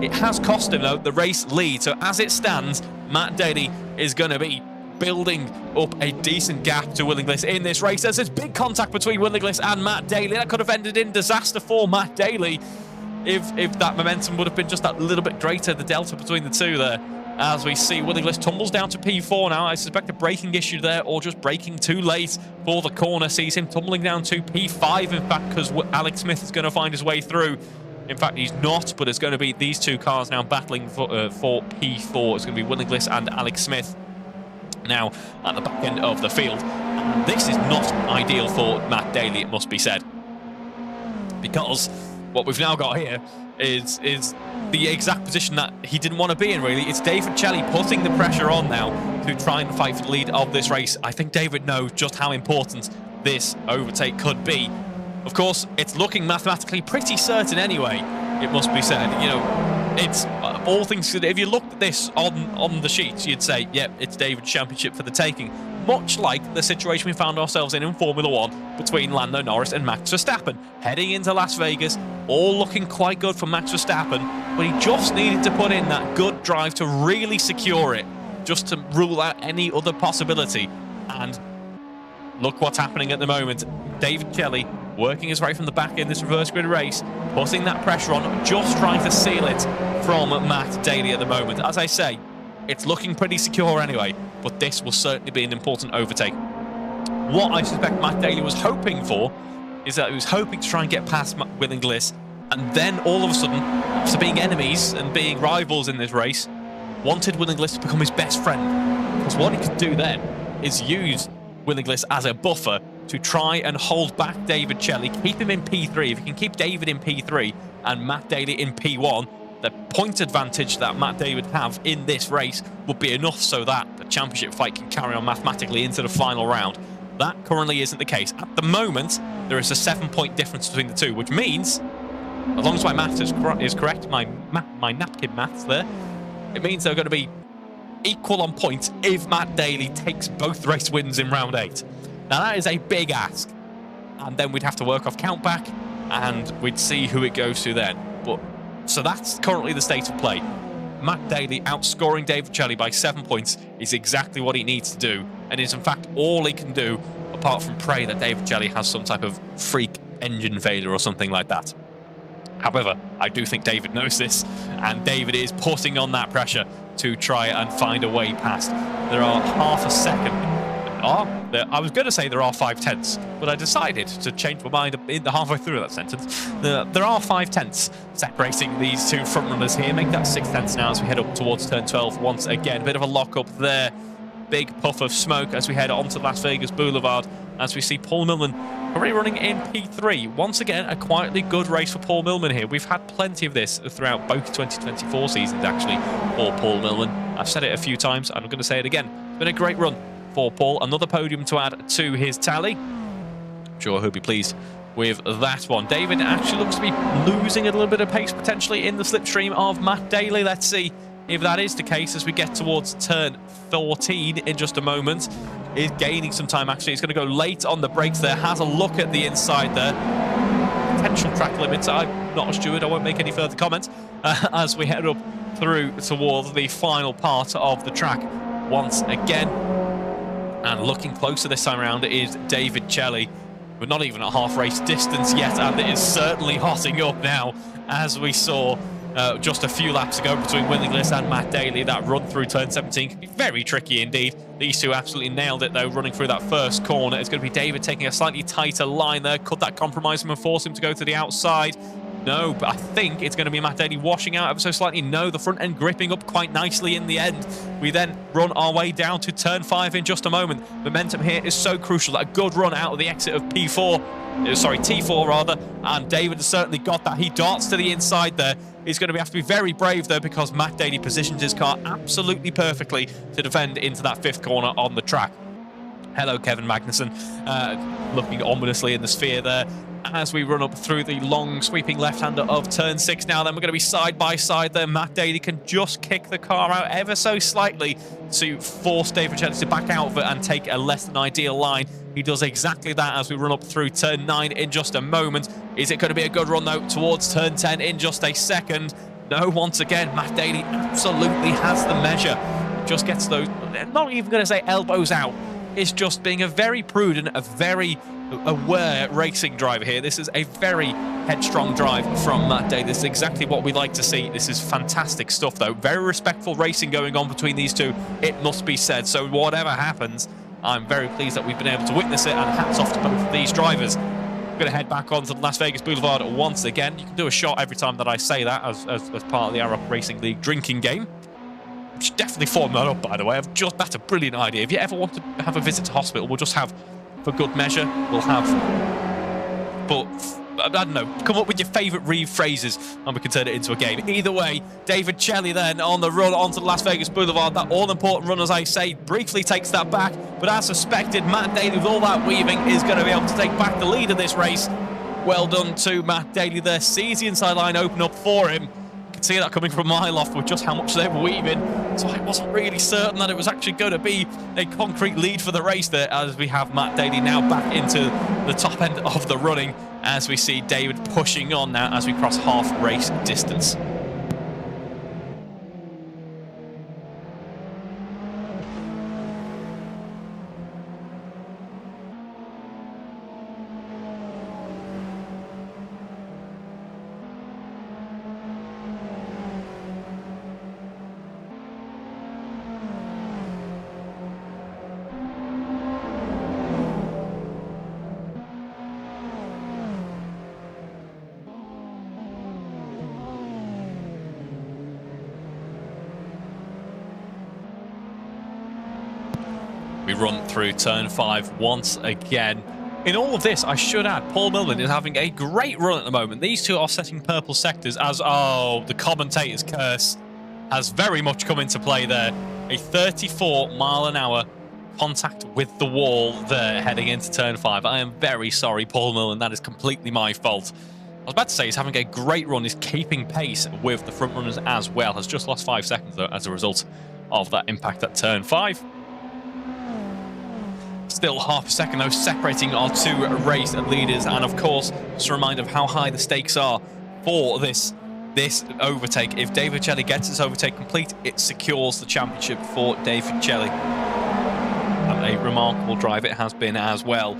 It has cost him, though, the race lead. So as it stands, Matt Daly is going to be building up a decent gap to Wheeling Bliss in this race. There's this big contact between Wheeling Bliss and Matt Daly. That could have ended in disaster for Matt Daly if that momentum would have been just that little bit greater, the delta between the two there. As we see, Wheeling Bliss tumbles down to P4 now. I suspect a braking issue there, or just braking too late for the corner. Sees him tumbling down to P5, in fact, because Alex Smith is going to find his way through. In fact, he's not, but it's going to be these two cars now battling for P4. It's going to be Wheeling Bliss and Alex Smith now at the back end of the field. And this is not ideal for Matt Daly, it must be said, because what we've now got here is the exact position that he didn't want to be in, really. It's David Jelly putting the pressure on now to try and fight for the lead of this race. I think David knows just how important this overtake could be. Of course, it's looking mathematically pretty certain anyway, it must be said. You know, it's all things, if you looked at this on the sheets, you'd say, yep, it's David's championship for the taking. Much like the situation we found ourselves in Formula 1 between Lando Norris and Max Verstappen. Heading into Las Vegas, all looking quite good for Max Verstappen, but he just needed to put in that good drive to really secure it, just to rule out any other possibility. And look what's happening at the moment. David Jelly working his way from the back in this reverse grid race, putting that pressure on, just trying to seal it from Matt Daly at the moment. As I say, it's looking pretty secure anyway, but this will certainly be an important overtake. What I suspect Matt Daly was hoping for is that he was hoping to try and get past Wheeling Bliss, and then all of a sudden, after being enemies and being rivals in this race, wanted Wheeling Bliss to become his best friend. Because what he could do then is use Wheeling Bliss as a buffer to try and hold back David Jelly, keep him in P3. If you can keep David in P3 and Matt Daly in P1, the point advantage that Matt Daly would have in this race would be enough so that the championship fight can carry on mathematically into the final round. That currently isn't the case. At the moment, there is a 7-point difference between the two, which means, as long as my maths is correct, my napkin maths there, it means they're going to be equal on points if Matt Daly takes both race wins in round 8. Now, that is a big ask. And then we'd have to work off countback, and we'd see who it goes to then. But so that's currently the state of play. Matt Daly outscoring David Chelly by 7 points is exactly what he needs to do, and is in fact all he can do, apart from pray that David Chelly has some type of freak engine failure or something like that. However, I do think David knows this, and David is putting on that pressure to try and find a way past. There are half a second. I was going to say there are 5/10ths, but I decided to change my mind halfway through that sentence. There are 5/10ths separating these two front runners here. Make that 6/10ths now as we head up towards turn 12 once again. A bit of a lock up there. Big puff of smoke as we head onto Las Vegas Boulevard, as we see Paul Millman already running in P3. Once again, a quietly good race for Paul Millman here. We've had plenty of this throughout both 2024 seasons, actually, for Paul Millman. I've said it a few times, and I'm going to say it again. It's been a great run for Paul. Another podium to add to his tally. I'm sure he'll be pleased with that one. David actually looks to be losing a little bit of pace potentially in the slipstream of Matt Daly. Let's see if that is the case as we get towards turn 14 in just a moment. Is gaining some time, actually. He's going to go late on the brakes there. Has a look at the inside there. Potential track limits. I'm not a steward. I won't make any further comments as we head up through towards the final part of the track once again. And looking closer this time around is David Chelly. We're not even at half race distance yet, and it is certainly hotting up now, as we saw just a few laps ago between Willingless and Matt Daly. That run through turn 17 can be very tricky indeed. These two absolutely nailed it though, running through that first corner. It's going to be David taking a slightly tighter line there. Could that compromise him and force him to go to the outside? No, but I think it's going to be Matt Daly washing out ever so slightly. No, the front end gripping up quite nicely in the end. We then run our way down to turn 5 in just a moment. Momentum here is so crucial. That a good run out of the exit of T4 rather, and David has certainly got that. He darts to the inside there. He's going to have to be very brave though, because Matt Daly positions his car absolutely perfectly to defend into that 5th corner on the track. Hello, Kevin Magnussen, looking ominously in the sphere there. As we run up through the long sweeping left-hander of turn 6 now, then we're going to be side by side there. Matt Daly can just kick the car out ever so slightly to force David Chelly to back out of it and take a less than ideal line. He does exactly that as we run up through turn 9 in just a moment. Is it going to be a good run though towards turn 10 in just a second? No, once again, Matt Daly absolutely has the measure. Just gets those, I'm not even going to say elbows out. It's just being a very prudent, a very aware racing driver here. This is a very headstrong drive from Matt Daly. This is exactly what we like to see. This is fantastic stuff though. Very respectful racing going on between these two, it must be said. So whatever happens, I'm very pleased that we've been able to witness it, and hats off to both of these drivers. I'm going to head back onto the Las Vegas Boulevard once again. You can do a shot every time that I say that as part of the AROC Racing League drinking game. I should definitely form that up, by the way. That's a brilliant idea. If you ever want to have a visit to hospital, we'll just have, for good measure, we'll have, but I don't know, come up with your favourite Reeve phrases and we can turn it into a game. Either way, David Chelly then on the run onto the Las Vegas Boulevard. That all-important run, as I say, briefly takes that back, but as suspected, Matt Daly, with all that weaving, is going to be able to take back the lead of this race. Well done to Matt Daly there. Sees the inside line open up for him. You can see that coming from a mile off with just how much they were weaving. So I wasn't really certain that it was actually going to be a concrete lead for the race there, as we have Matt Daly now back into the top end of the running, as we see David pushing on now as we cross half race distance. We run through turn 5 once again. In all of this, I should add, Paul Milman is having a great run at the moment. These two are setting purple sectors as, oh, the commentator's curse has very much come into play there. A 34-mile-an-hour contact with the wall there heading into turn 5. I am very sorry, Paul Milman. That is completely my fault. I was about to say he's having a great run. He's keeping pace with the front runners as well. Has just lost 5 seconds, though, as a result of that impact at turn 5. Still half a second, though, separating our two race leaders. And, of course, just a reminder of how high the stakes are for this overtake. If David Chelly gets this overtake complete, it secures the championship for David Chelly. And a remarkable drive it has been as well.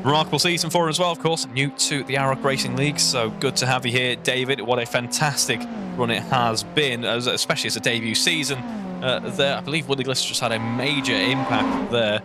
Remarkable season for him as well, of course. New to the AROC Racing League, so good to have you here, David. What a fantastic run it has been, especially as a debut season. There, I believe Willie Gliss just had a major impact there.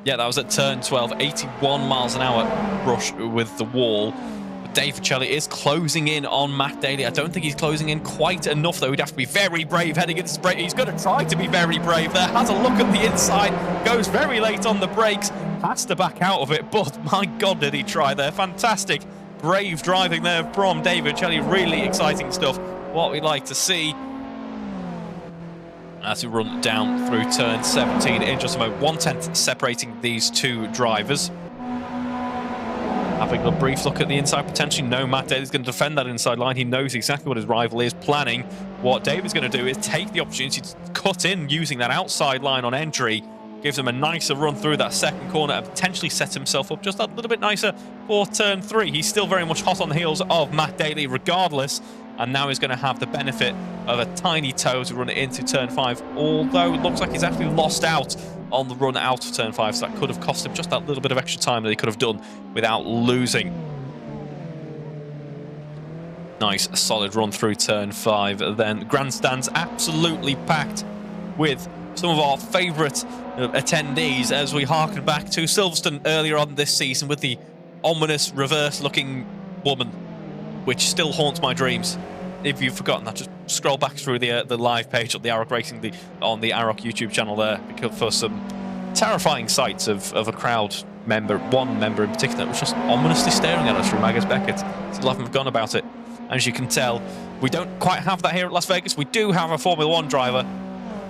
Yeah, that was at turn 12, 81 miles an hour rush with the wall. But David Chelly is closing in on Matt Daly. I don't think he's closing in quite enough, though. He'd have to be very brave heading into this break. He's going to try to be very brave there. Has a look at the inside, goes very late on the brakes, has to back out of it, but my God, did he try there. Fantastic, brave driving there from David Chelly. Really exciting stuff. What we'd like to see as we run down through turn 17 in just about 1/10 separating these two drivers. Having a brief look at the inside, potentially. No, Matt Daly's going to defend that inside line. He knows exactly what his rival is planning. What David's going to do is take the opportunity to cut in using that outside line on entry. Gives him a nicer run through that second corner and potentially sets himself up just a little bit nicer for turn 3. He's still very much hot on the heels of Matt Daly regardless. And now he's going to have the benefit of a tiny toe to run it into turn 5. Although it looks like he's actually lost out on the run out of turn 5. So that could have cost him just that little bit of extra time that he could have done without losing. Nice, solid run through turn 5. Then grandstands absolutely packed with some of our favourite attendees as we harken back to Silverstone earlier on this season with the ominous reverse-looking woman, which still haunts my dreams. If you've forgotten that, just scroll back through the live page of the AROC Racing on the AROC YouTube channel there for some terrifying sights of a crowd member, one member in particular, that was just ominously staring at us from Magus Beckett. Still haven't forgotten about it. As you can tell, we don't quite have that here at Las Vegas. We do have a Formula 1 driver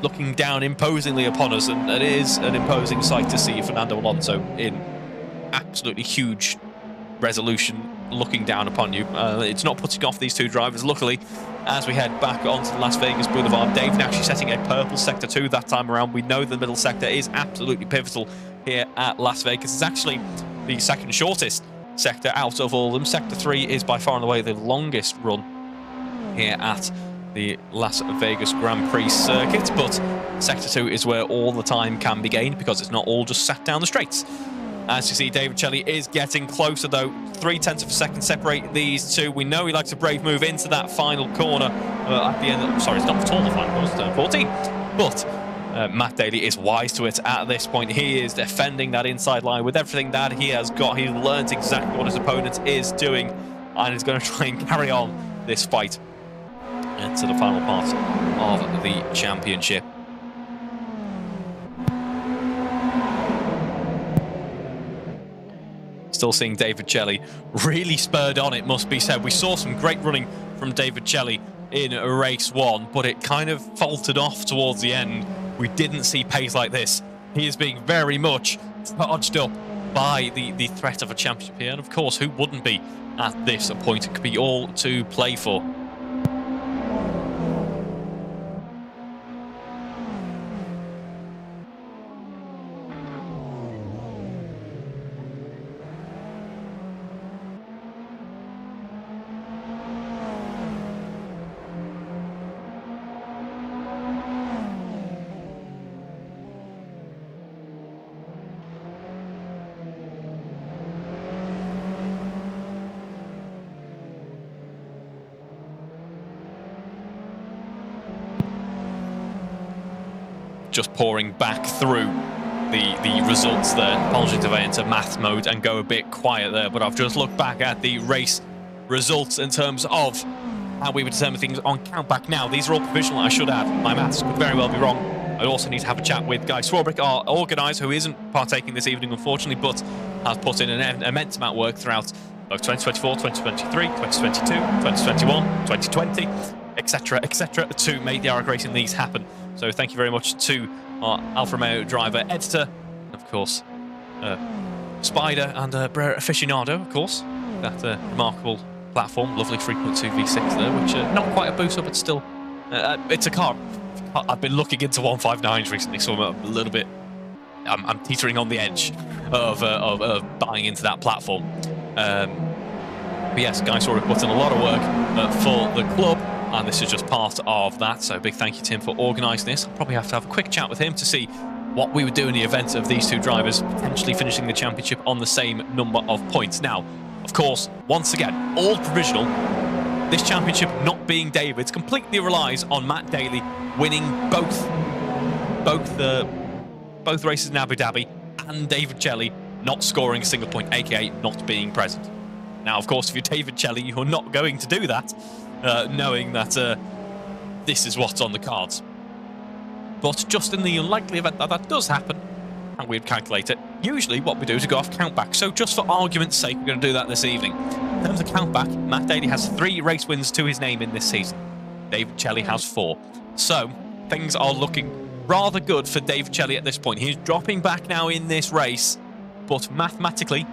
looking down imposingly upon us, and it is an imposing sight to see Fernando Alonso in absolutely huge resolution looking down upon you. It's not putting off these two drivers, luckily, as we head back onto the Las Vegas Boulevard. David actually setting a purple sector 2 that time around. We know the middle sector is absolutely pivotal here at Las Vegas. It's actually the second shortest sector out of all of them. Sector 3 is by far and away the longest run here at the Las Vegas Grand Prix circuit, but Sector 2 is where all the time can be gained because it's not all just sat down the straights. As you see, David Chelly is getting closer, though. 0.3 of a second separate these two. We know he likes a brave move into that final corner at the end. Sorry, it's not at all the final corner, it's turn 14. But Matt Daly is wise to it at this point. He is defending that inside line with everything that he has got. He's learned exactly what his opponent is doing, and is going to try and carry on this fight into the final part of the championship. Still seeing David Chelly really spurred on, it must be said. We saw some great running from David Chelly in race 1, but it kind of faltered off towards the end. We didn't see pace like this. He is being very much charged up by the threat of a championship here, and of course, who wouldn't be at this point? It could be all to play for. Just pouring back through the results there. Apologies if I enter math mode and go a bit quiet there, but I've just looked back at the race results in terms of how we would determine things on countback now. These are all provisional, I should add. My maths could very well be wrong. I also need to have a chat with Guy Swarbrick, our organiser, who isn't partaking this evening, unfortunately, but has put in an immense amount of work throughout both 2024, 2023, 2022, 2021, 2020, etc., to make the AROC Racing Leagues happen. So thank you very much to our Alfa Romeo driver, editor, and of course, Spider and Brer Aficionado, of course. That remarkable platform, lovely 3.2 V6 there, which not quite a booster, but still, it's a car. I've been looking into 159s recently, so I'm a little bit, I'm teetering on the edge of buying into that platform. But yes, Guy Swarbrick put in a lot of work for the club, and this is just part of that. So big thank you to him for organising this. I'll probably have to have a quick chat with him to see what we would do in the event of these two drivers potentially finishing the championship on the same number of points. Now, of course, once again, all provisional. This championship not being David's completely relies on Matt Daly winning both races in Abu Dhabi and David Chelly not scoring a single point, aka not being present. Now, of course, if you're David Chelly, you're not going to do that, knowing that this is what's on the cards. But just in the unlikely event that that does happen, and we'd calculate it, usually what we do is we go off countback. So just for argument's sake, we're going to do that this evening. In terms of countback, Matt Daly has 3 race wins to his name in this season. David Chelly has 4. So things are looking rather good for David Chelly at this point. He's dropping back now in this race, but mathematically,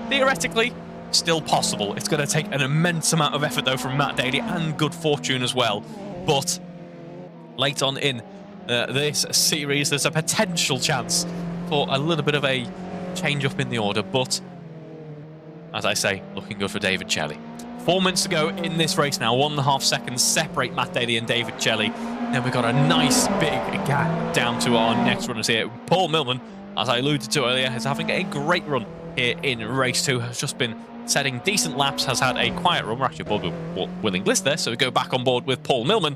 theoretically, still possible. It's going to take an immense amount of effort, though, from Matt Daly and good fortune as well. But late on in this series, there's a potential chance for a little bit of a change up in the order, but as I say, looking good for David Chelly. 4 minutes to go in this race now. 1.5 seconds separate Matt Daly and David Chelly. Then we've got a nice big gap down to our next runners here. Paul Millman, as I alluded to earlier, is having a great run here in race 2. Has just been setting decent laps, has had a quiet run. We're actually aboard with Willing List there, so we go back on board with Paul Millman.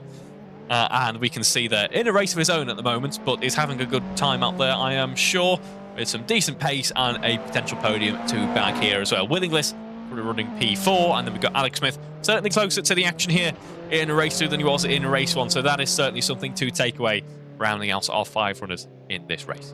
And we can see that in a race of his own at the moment, but is having a good time out there, I am sure, with some decent pace and a potential podium to bag here as well. Willing List running P4, and then we've got Alex Smith, certainly closer to the action here in race 2 than he was in race 1, so that is certainly something to take away, rounding out our 5 runners in this race.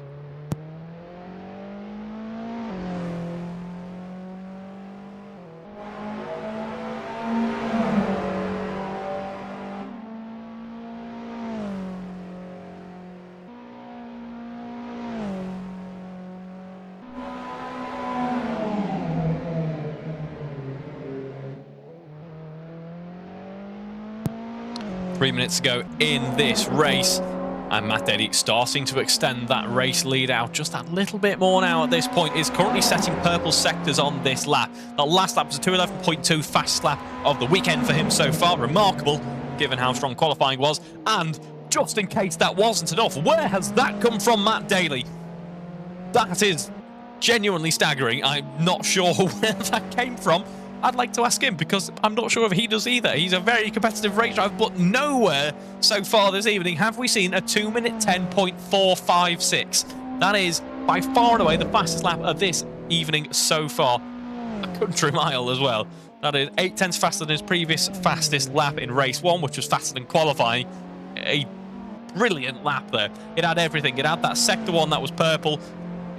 Three minutes to go in this race, and Matt Daly starting to extend that race lead out just that little bit more now at this point. Is currently setting purple sectors on this lap. The last lap was a 2:11.2 fastest lap of the weekend for him so far. Remarkable, given how strong qualifying was. And just in case that wasn't enough, where has that come from, Matt Daly? That is genuinely staggering. I'm not sure where that came from. I'd like to ask him, because I'm not sure if he does either. He's a very competitive race driver, but nowhere so far this evening have we seen a 2-minute 10.456. That is by far and away the fastest lap of this evening so far. A country mile as well. That is 0.8 faster than his previous fastest lap in race 1, which was faster than qualifying. A brilliant lap there. It had everything. It had that sector 1 that was purple.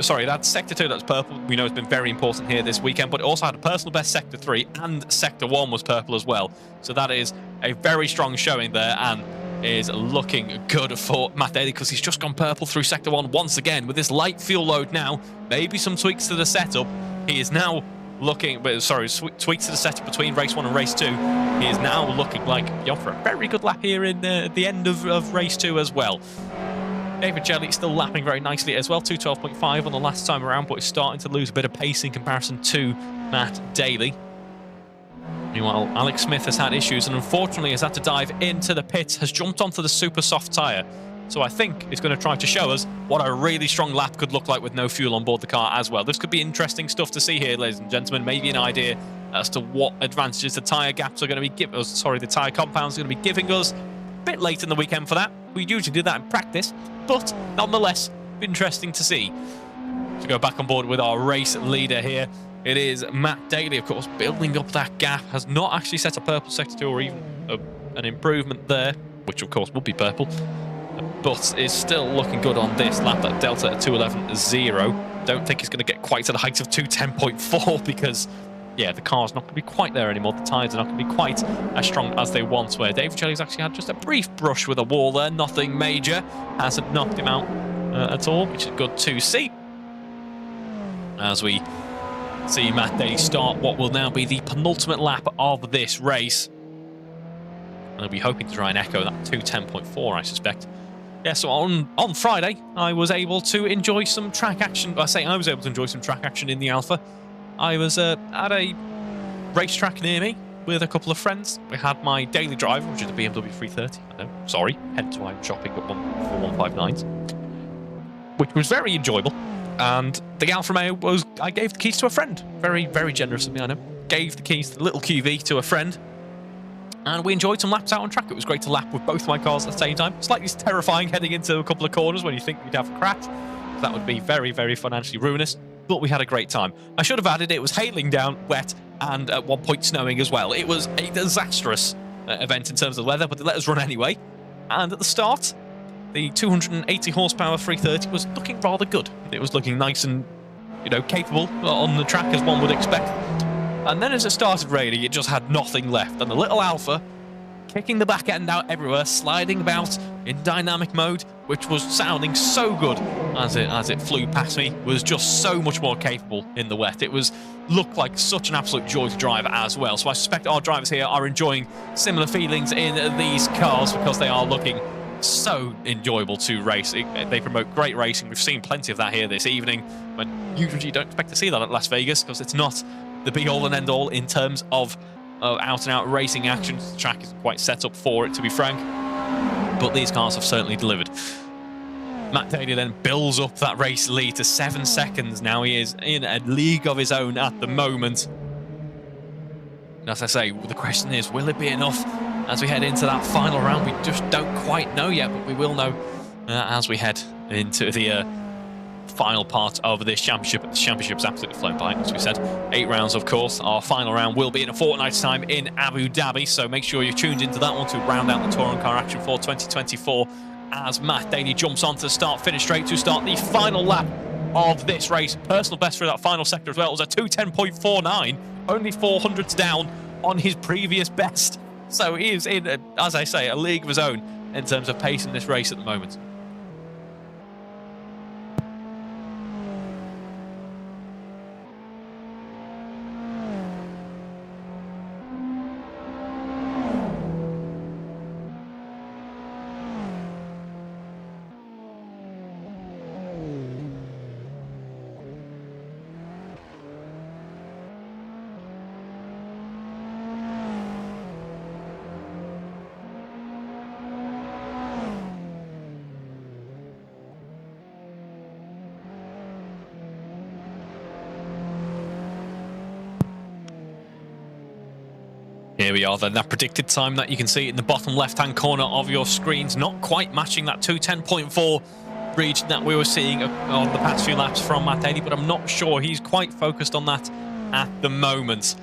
Sorry, that's Sector 2 that's purple. We know it's been very important here this weekend, but it also had a personal best Sector 3, and Sector 1 was purple as well. So that is a very strong showing there, and is looking good for Matt Daly, because he's just gone purple through Sector 1 once again. With this light fuel load now, maybe some tweaks to the setup. He is now looking, tweaks to the setup between race 1 and race 2. He is now looking like for a very good lap here in the end of race 2 as well. David Chelly still lapping very nicely as well, 2:12.5 on the last time around, but is starting to lose a bit of pace in comparison to Matt Daly. Meanwhile, Alex Smith has had issues and unfortunately has had to dive into the pits, has jumped onto the super soft tyre. So I think it's going to try to show us what a really strong lap could look like with no fuel on board the car as well. This could be interesting stuff to see here, ladies and gentlemen. Maybe an idea as to what advantages the tyre gaps are going to be giving us, the tyre compounds are going to be giving us. A bit late in the weekend for that. We usually do that in practice, but nonetheless, interesting to see. To go back on board with our race leader here, it is Matt Daly, of course, building up that gap. Has not actually set a purple sector 2 or even an improvement there, which of course would be purple. but is still looking good on this lap. That delta at 2:11.0. Don't think he's going to get quite to the heights of 2:10.4 because, yeah, the car's not going to be quite there anymore. The tyres are not going to be quite as strong as they once were. David Jelly's actually had just a brief brush with a wall there. Nothing major. Hasn't knocked him out at all, which is good to see. As we see Matt Daly start what will now be the penultimate lap of this race. I'll be hoping to try and echo that 2:10.4, I suspect. Yeah, so on Friday, I was able to enjoy some track action. I say I was able to enjoy some track action in the Alpha. I was at a racetrack near me with a couple of friends. We had my daily driver, which is a BMW 330. I know, sorry, hence why I'm shopping at 159s, which was very enjoyable. And the Alfa Romeo was, I gave the keys to a friend. Very, very generous of me, I know. Gave the keys to the little QV to a friend. And we enjoyed some laps out on track. It was great to lap with both my cars at the same time. Slightly terrifying heading into a couple of corners when you think you'd have a crash. That would be very, very financially ruinous. But we had a great time. I should have added it was hailing down, wet, and at one point snowing as well. It was a disastrous event in terms of the weather, but they let us run anyway. And at the start, the 280 horsepower 330 was looking rather good. It was looking nice and, you know, capable on the track as one would expect. And then as it started raining, it just had nothing left. And the little Alpha, kicking the back end out everywhere, sliding about in dynamic mode, which was sounding so good as it flew past me, was just so much more capable in the wet. It looked like such an absolute joy to drive as well. So I suspect our drivers here are enjoying similar feelings in these cars because they are looking so enjoyable to race. They promote great racing. We've seen plenty of that here this evening, but usually you don't expect to see that at Las Vegas because it's not the be-all and end-all in terms of out-and-out racing action. The track isn't quite set up for it, to be frank, but these cars have certainly delivered. Matt Daly then builds up that race lead to 7 seconds. Now he is in a league of his own at the moment. And as I say, the question is, will it be enough as we head into that final round? We just don't quite know yet, but we will know as we head into the final part of this championship. The championship's absolutely flown by, as we said. 8 rounds, of course. Our final round will be in a fortnight's time in Abu Dhabi, so make sure you're tuned into that one to round out the touring car action for 2024 as Matt Daly jumps on to start-finish straight to start the final lap of this race. Personal best for that final sector as well. It was a 2:10.49, only 400s down on his previous best. So he is in, as I say, a league of his own in terms of pace in this race at the moment. Here we are then, that predicted time that you can see in the bottom left-hand corner of your screens, not quite matching that 2:10.4 region that we were seeing on the past few laps from Matt Daly, but I'm not sure he's quite focused on that at the moment.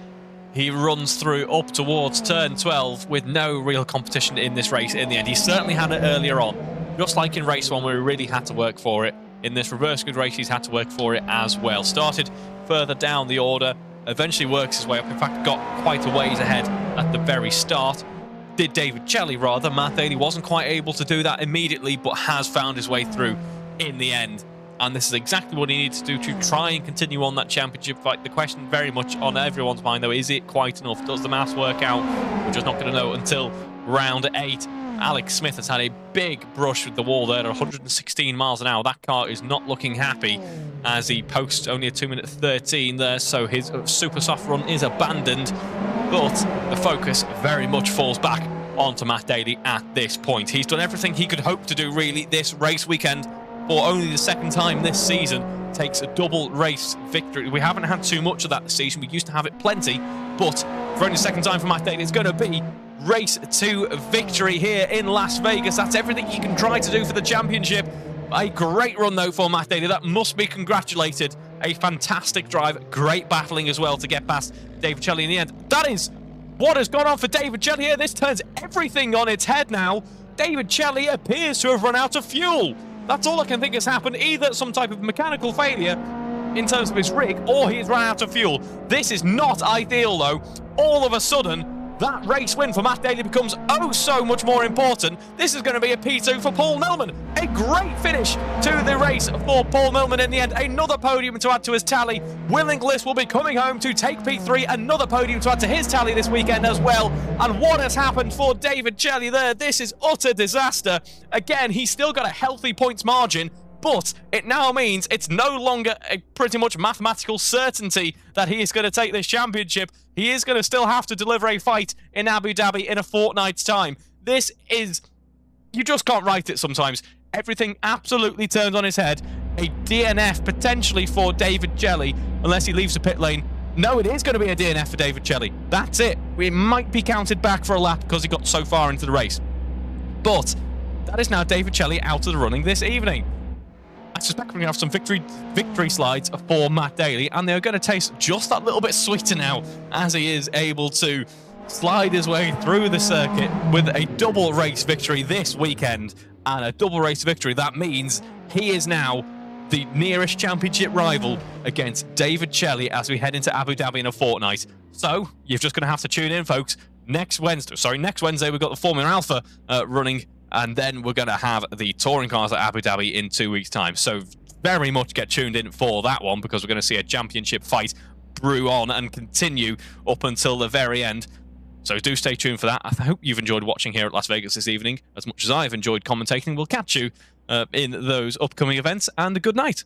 He runs through up towards turn 12 with no real competition in this race in the end. He certainly had it earlier on, just like in race 1 where he really had to work for it. In this reverse grid race, he's had to work for it as well. Started further down the order, eventually works his way up. In fact, got quite a ways ahead at the very start. Did David Jelly, rather. Matt Daly wasn't quite able to do that immediately, but has found his way through in the end. And this is exactly what he needs to do to try and continue on that championship fight. The question very much on everyone's mind, though, is it quite enough? Does the maths work out? We're just not going to know until round 8. Alex Smith has had a big brush with the wall there at 116 miles an hour. That car is not looking happy as he posts only a 2:13 there, so his super soft run is abandoned. But the focus very much falls back onto Matt Daly at this point. He's done everything he could hope to do, really, this race weekend. For only the second time this season, takes a double race victory. We haven't had too much of that this season. We used to have it plenty, but for only the second time for Matt Daly, it's going to be race 2 victory here in Las Vegas. That's everything he can try to do for the championship. A great run, though, for Matt Daly. That must be congratulated. A fantastic drive. Great battling as well to get past David Jelly in the end. That is what has gone on for David Jelly here. This turns everything on its head now. David Chelly appears to have run out of fuel. That's all I can think has happened. Either some type of mechanical failure in terms of his rig, or he's run out of fuel. This is not ideal, though. All of a sudden, that race win for Matt Daly becomes oh so much more important. This is going to be a P2 for Paul Millman. A great finish to the race for Paul Millman in the end. Another podium to add to his tally. Will Inglis will be coming home to take P3. Another podium to add to his tally this weekend as well. And what has happened for David Chelly there? This is utter disaster. Again, he's still got a healthy points margin, but it now means it's no longer a pretty much mathematical certainty that he is going to take this championship. He is going to still have to deliver a fight in Abu Dhabi in a fortnight's time. This is... you just can't write it sometimes. Everything absolutely turned on his head. A DNF potentially for David Chelly, unless he leaves the pit lane. No, it is going to be a DNF for David Chelly. That's it. We might be counted back for a lap because he got so far into the race. But that is now David Chelly out of the running this evening. I suspect we're going to have some victory slides for Matt Daly, and they're going to taste just that little bit sweeter now as he is able to slide his way through the circuit with a double race victory this weekend. And a double race victory, that means he is now the nearest championship rival against David Chelly as we head into Abu Dhabi in a fortnight. So you're just going to have to tune in, folks. Next Wednesday we've got the Formula Alpha running, and then we're going to have the touring cars at Abu Dhabi in 2 weeks' time. So very much get tuned in for that one, because we're going to see a championship fight brew on and continue up until the very end. So do stay tuned for that. I hope you've enjoyed watching here at Las Vegas this evening as much as I've enjoyed commentating. We'll catch you in those upcoming events, and a good night.